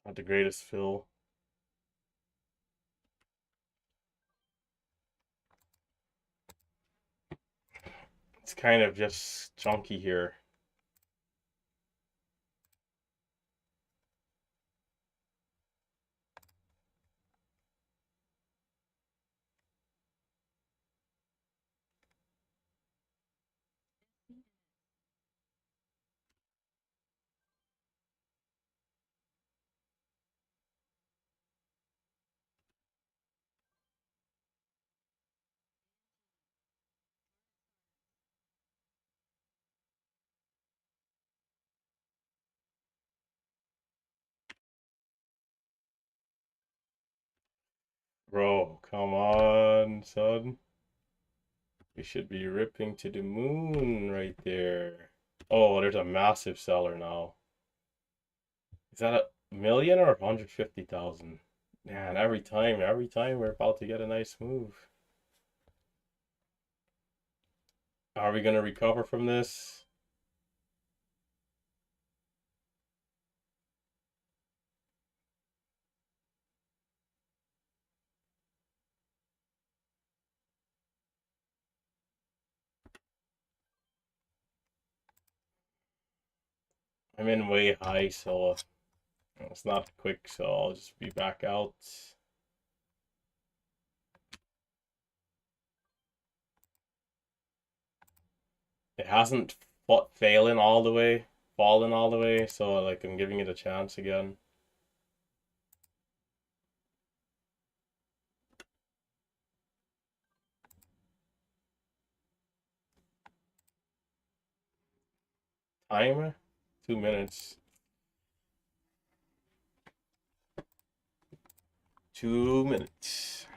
Not the greatest fill. It's kind of just chunky here. Bro, come on, son. We should be ripping to the moon right there. Oh, there's a massive seller now. Is that a million or 150,000? Man, every time we're about to get a nice move. Are we gonna recover from this? I'm in way high, so it's not quick, so I'll just be back out. It hasn't fallen all the way, so like I'm giving it a chance again. Timer? 2 minutes. 2 minutes.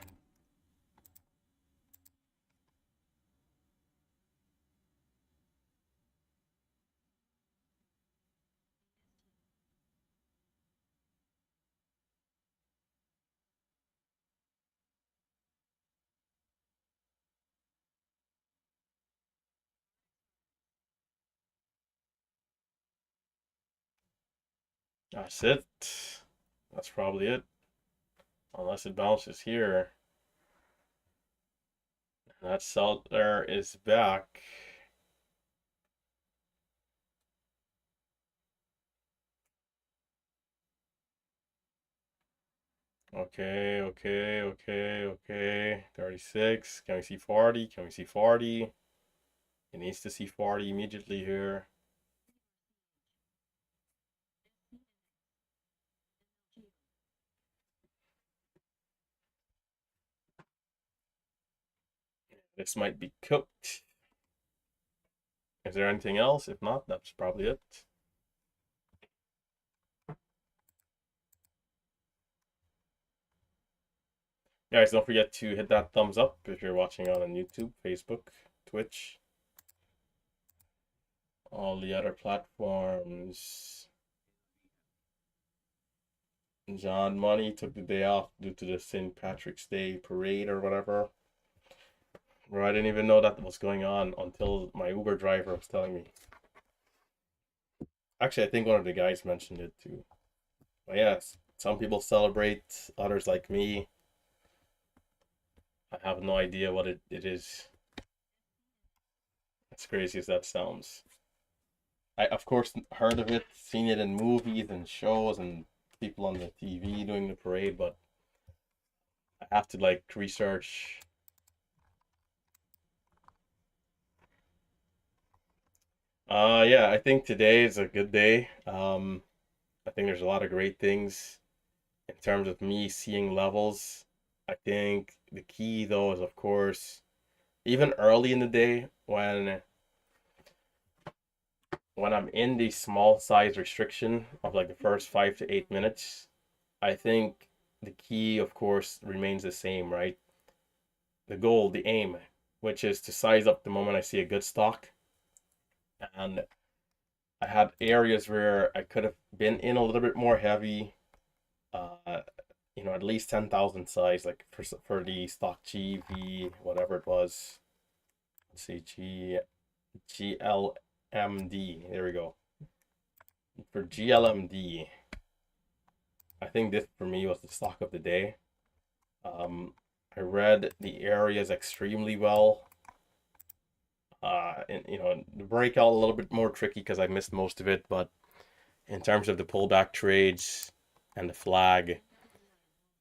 That's it. That's probably it. Unless it bounces here. That seller is back. Okay, okay, okay, okay. 36. Can we see 40? Can we see 40? It needs to see 40 immediately here. This might be cooked. Is there anything else? If not, that's probably it. Guys, don't forget to hit that thumbs up if you're watching on YouTube, Facebook, Twitch, all the other platforms. John Money took the day off due to the St. Patrick's Day parade or whatever. Bro, I didn't even know that was going on until my Uber driver was telling me. Actually, I think one of the guys mentioned it too. But yes, some people celebrate, others like me. I have no idea what it is. As crazy as that sounds. I, of course, heard of it, seen it in movies and shows and people on the TV doing the parade, but I have to like research. Yeah, I think today is a good day. I think there's a lot of great things in terms of me seeing levels. I think the key though is of course even early in the day when I'm in the small size restriction of like the first 5 to 8 minutes, I think the key of course remains the same, right? The goal, the aim, which is to size up the moment I see a good stock. And I had areas where I could have been in a little bit more heavy, uh, at least 10,000 size, like for the stock GV, whatever it was. Let's see, GLMD. There we go. For GLMD, I think this for me was the stock of the day. I read the areas extremely well. And the breakout a little bit more tricky because I missed most of it, but in terms of the pullback trades and the flag,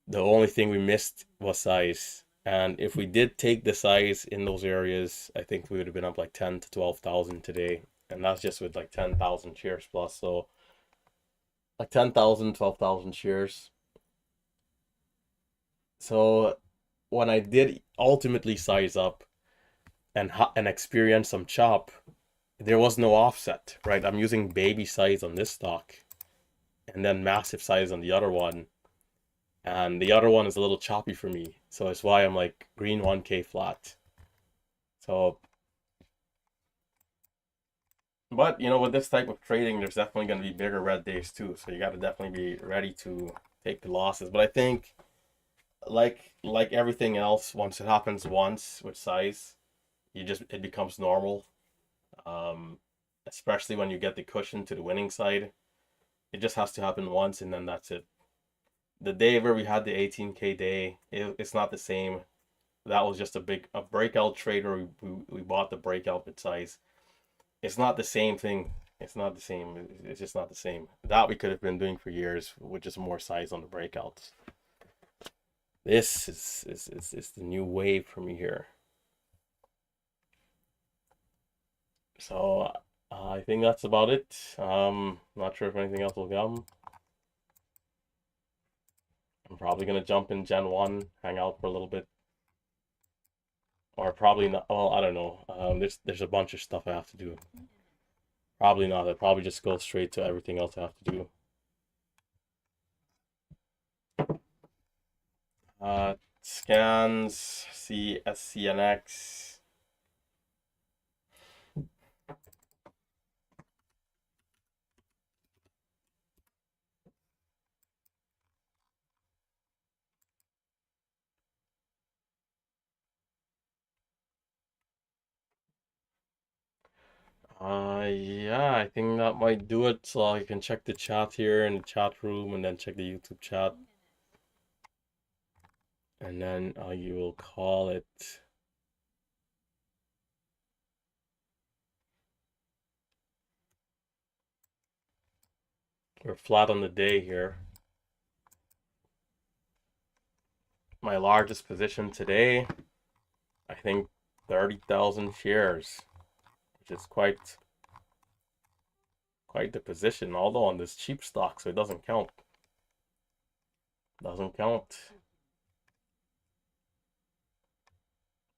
the only thing we missed was size. And if we did take the size in those areas, I think we would have been up like 10 to 12,000 today. And that's just with like 10,000 shares plus. So like 10,000, 12,000 shares. So when I did ultimately size up and experience some chop, there was no offset, right? I'm using baby size on this stock and then massive size on the other one. And the other one is a little choppy for me. So that's why I'm like green 1K flat. So, but with this type of trading, there's definitely going to be bigger red days too. So you got to definitely be ready to take the losses. But I think like everything else, once it happens once with size, it becomes normal. Um, Especially when you get the cushion to the winning side. It just has to happen once and then that's it. The day where we had the 18K day, it's not the same. That was just a breakout trade where we bought the breakout with size. It's not the same thing. It's not the same. It's just not the same. That we could have been doing for years with just more size on the breakouts. This is the new wave for me here. So I think that's about it. Not sure if anything else will come. I'm probably gonna jump in Gen 1, hang out for a little bit. Or probably not. Well, I don't know. There's a bunch of stuff I have to do. Probably not. I'll probably just go straight to everything else I have to do. Scans, see SCNX. Yeah, I think that might do it. So I can check the chat here in the chat room and then check the YouTube chat. And then you will call it. We're flat on the day here. My largest position today, I think 30,000 shares, which is quite the position, although on this cheap stock, so it doesn't count. Doesn't count.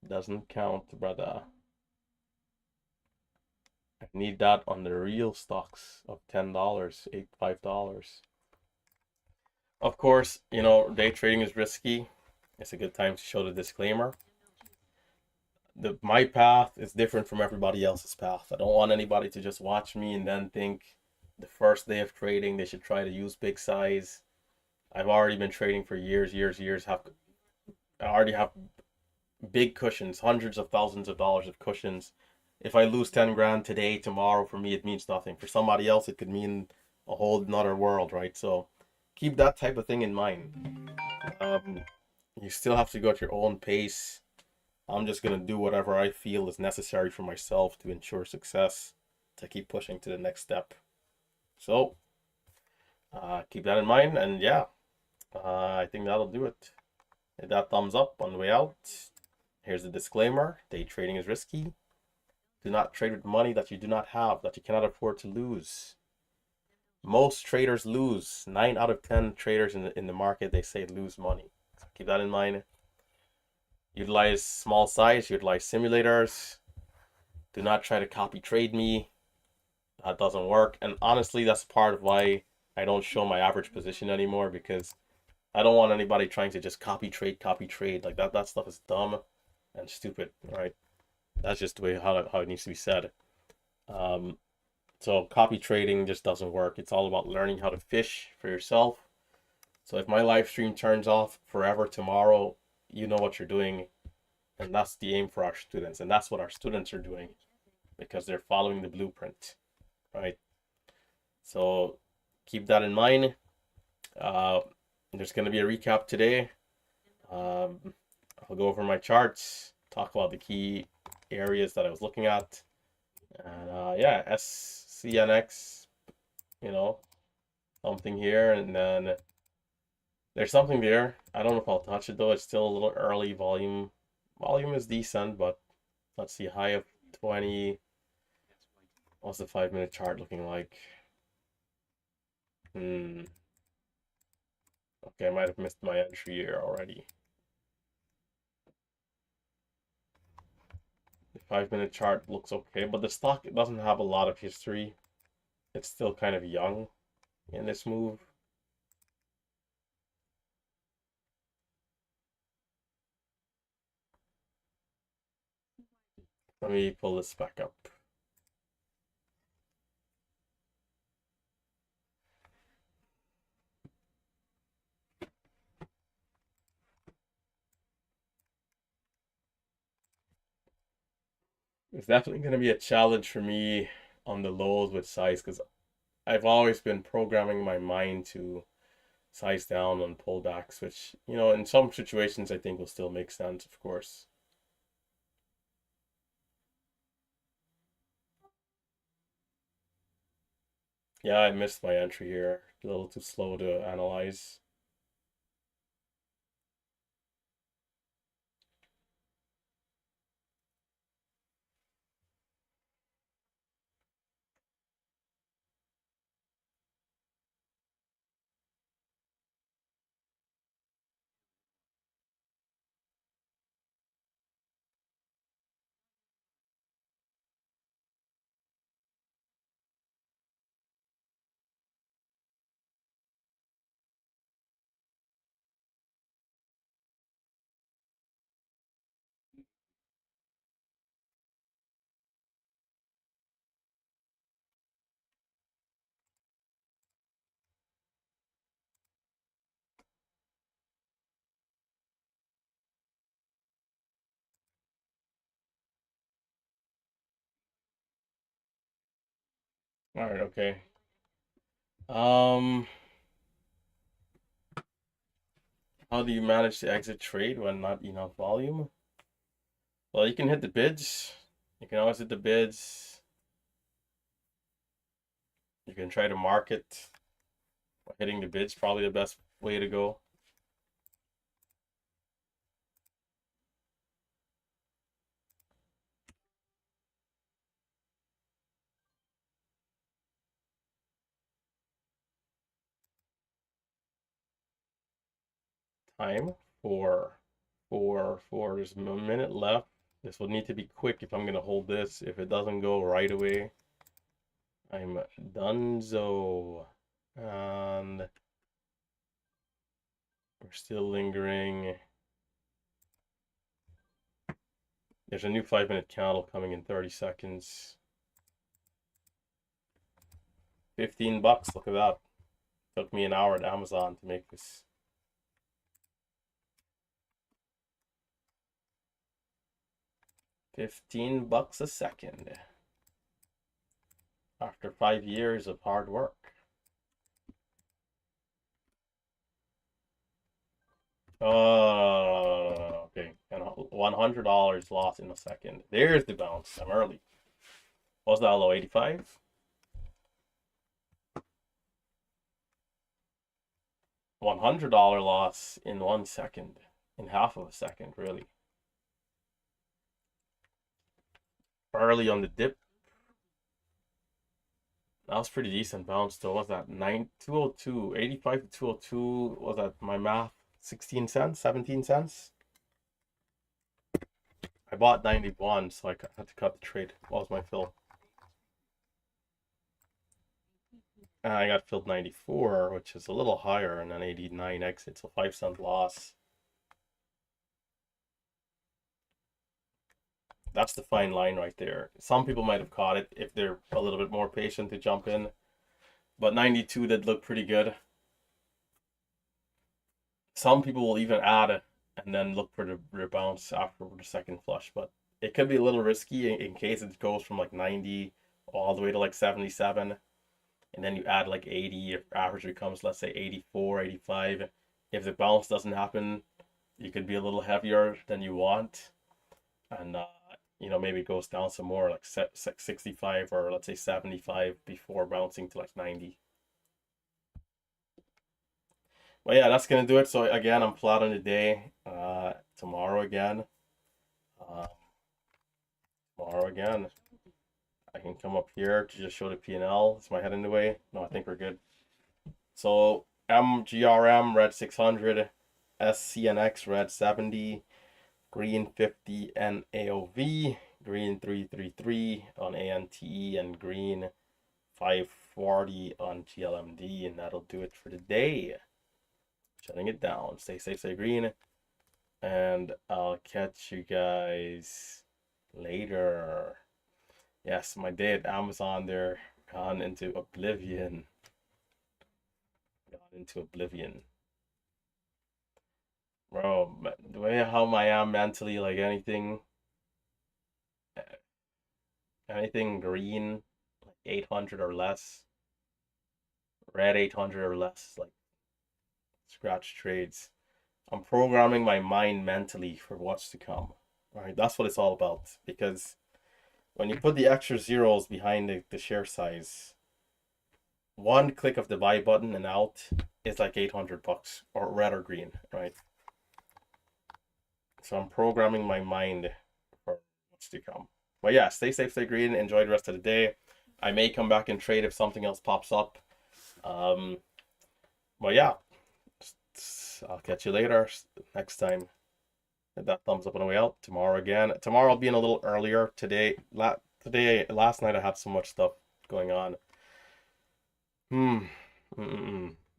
Doesn't count, brother. I need that on the real stocks of $10, $5. Of course, day trading is risky. It's a good time to show the disclaimer. My path is different from everybody else's path. I don't want anybody to just watch me and then think the first day of trading they should try to use big size. I've already been trading for years, years, years. I already have big cushions, hundreds of thousands of dollars of cushions. If I lose 10 grand today, tomorrow, for me, it means nothing. For somebody else, it could mean a whole another world, right? So keep that type of thing in mind. Um, you still have to go at your own pace. I'm just going to do whatever I feel is necessary for myself to ensure success, to keep pushing to the next step. So keep that in mind. And yeah, I think that'll do it. Hit that thumbs up on the way out. Here's the disclaimer: day trading is risky. Do not trade with money that you do not have, that you cannot afford to lose. Most traders lose. 9 out of 10 traders in the market, they say lose money. So keep that in mind. Utilize small size, utilize simulators. Do not try to copy trade me. That doesn't work. And honestly, that's part of why I don't show my average position anymore, because I don't want anybody trying to just copy trade. Like that stuff is dumb and stupid, right? That's just the way how it needs to be said. Um, so copy trading just doesn't work. It's all about learning how to fish for yourself. So if my live stream turns off forever tomorrow, you know what you're doing, and that's the aim for our students, and that's what our students are doing because they're following the blueprint, right? So keep that in mind. Uh, there's going to be a recap today. I'll go over my charts, talk about the key areas that I was looking at, and yeah, SCNX, you know, something here, and then there's something there. I don't know if I'll touch it though. It's still a little early. Volume is decent, but let's see, high of 20. What's the 5-minute chart looking like? Okay, I might have missed my entry here already. The 5-minute chart looks okay, but the stock doesn't have a lot of history. It's still kind of young in this move. Let me pull this back up. It's definitely going to be a challenge for me on the lows with size, because I've always been programming my mind to size down on pullbacks, which, you know, in some situations I think will still make sense, of course. Yeah, I missed my entry here. A little too slow to analyze. All right, okay. Um, how do you manage to exit trade when not enough volume? Well, you can hit the bids. You can always hit the bids. You can try to market. Hitting the bids probably the best way to go. Time for there's a minute left. This will need to be quick if I'm gonna hold this. If it doesn't go right away, I'm donezo. And we're still lingering. There's a new 5-minute candle coming in 30 seconds. $15, look at that. Took me an hour at Amazon to make this. $15 a second. After 5 years of hard work. Oh, okay. And $100 lost in a second. There's the bounce. I'm early. What's that low? 85? $100 loss in 1 second. In half of a second, really. Early on the dip. That was pretty decent bounce though. What's that? 202, 85 to 202. Was that my math? 16 cents, 17 cents? I bought 91, so I had to cut the trade. What was my fill? I got filled 94, which is a little higher, and then 89 exit, so 5 cent loss. That's the fine line right there. Some people might have caught it if they're a little bit more patient to jump in, but 92 did look pretty good. Some people will even add and then look for the bounce after the second flush, but it could be a little risky in case it goes from like 90 all the way to like 77, and then you add like 80, if average becomes, let's say, 84, 85. If the bounce doesn't happen, you could be a little heavier than you want, and maybe it goes down some more, like 65 or let's say 75 before bouncing to like 90. But yeah, that's gonna do it. So again, I'm flat on the day. Tomorrow again. Uh, Tomorrow again. I can come up here to just show the P&L. Is my head in the way? No, I think we're good. So MGRM red 600, SCNX red 70, green 50 and AOV, green 333 on ANTE, and green 540 on GLMD, and that'll do it for the day. Shutting it down. Stay safe, stay green, and I'll catch you guys later. Yes, my day at Amazon there gone into oblivion. Gone into oblivion. Bro, the way how I am mentally, like anything green, like 800 or less, red 800 or less, like scratch trades. I'm programming my mind mentally for what's to come. Right? That's what it's all about. Because when you put the extra zeros behind the share size, one click of the buy button and out is like $800, or red or green, right? So I'm programming my mind for what's to come. But yeah, stay safe, stay green, enjoy the rest of the day. I may come back and trade if something else pops up. But yeah, I'll catch you later next time. Hit that thumbs up on the way out. Tomorrow again. Tomorrow I'll be in a little earlier. Last night I had so much stuff going on.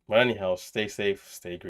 But anyhow, stay safe, stay green.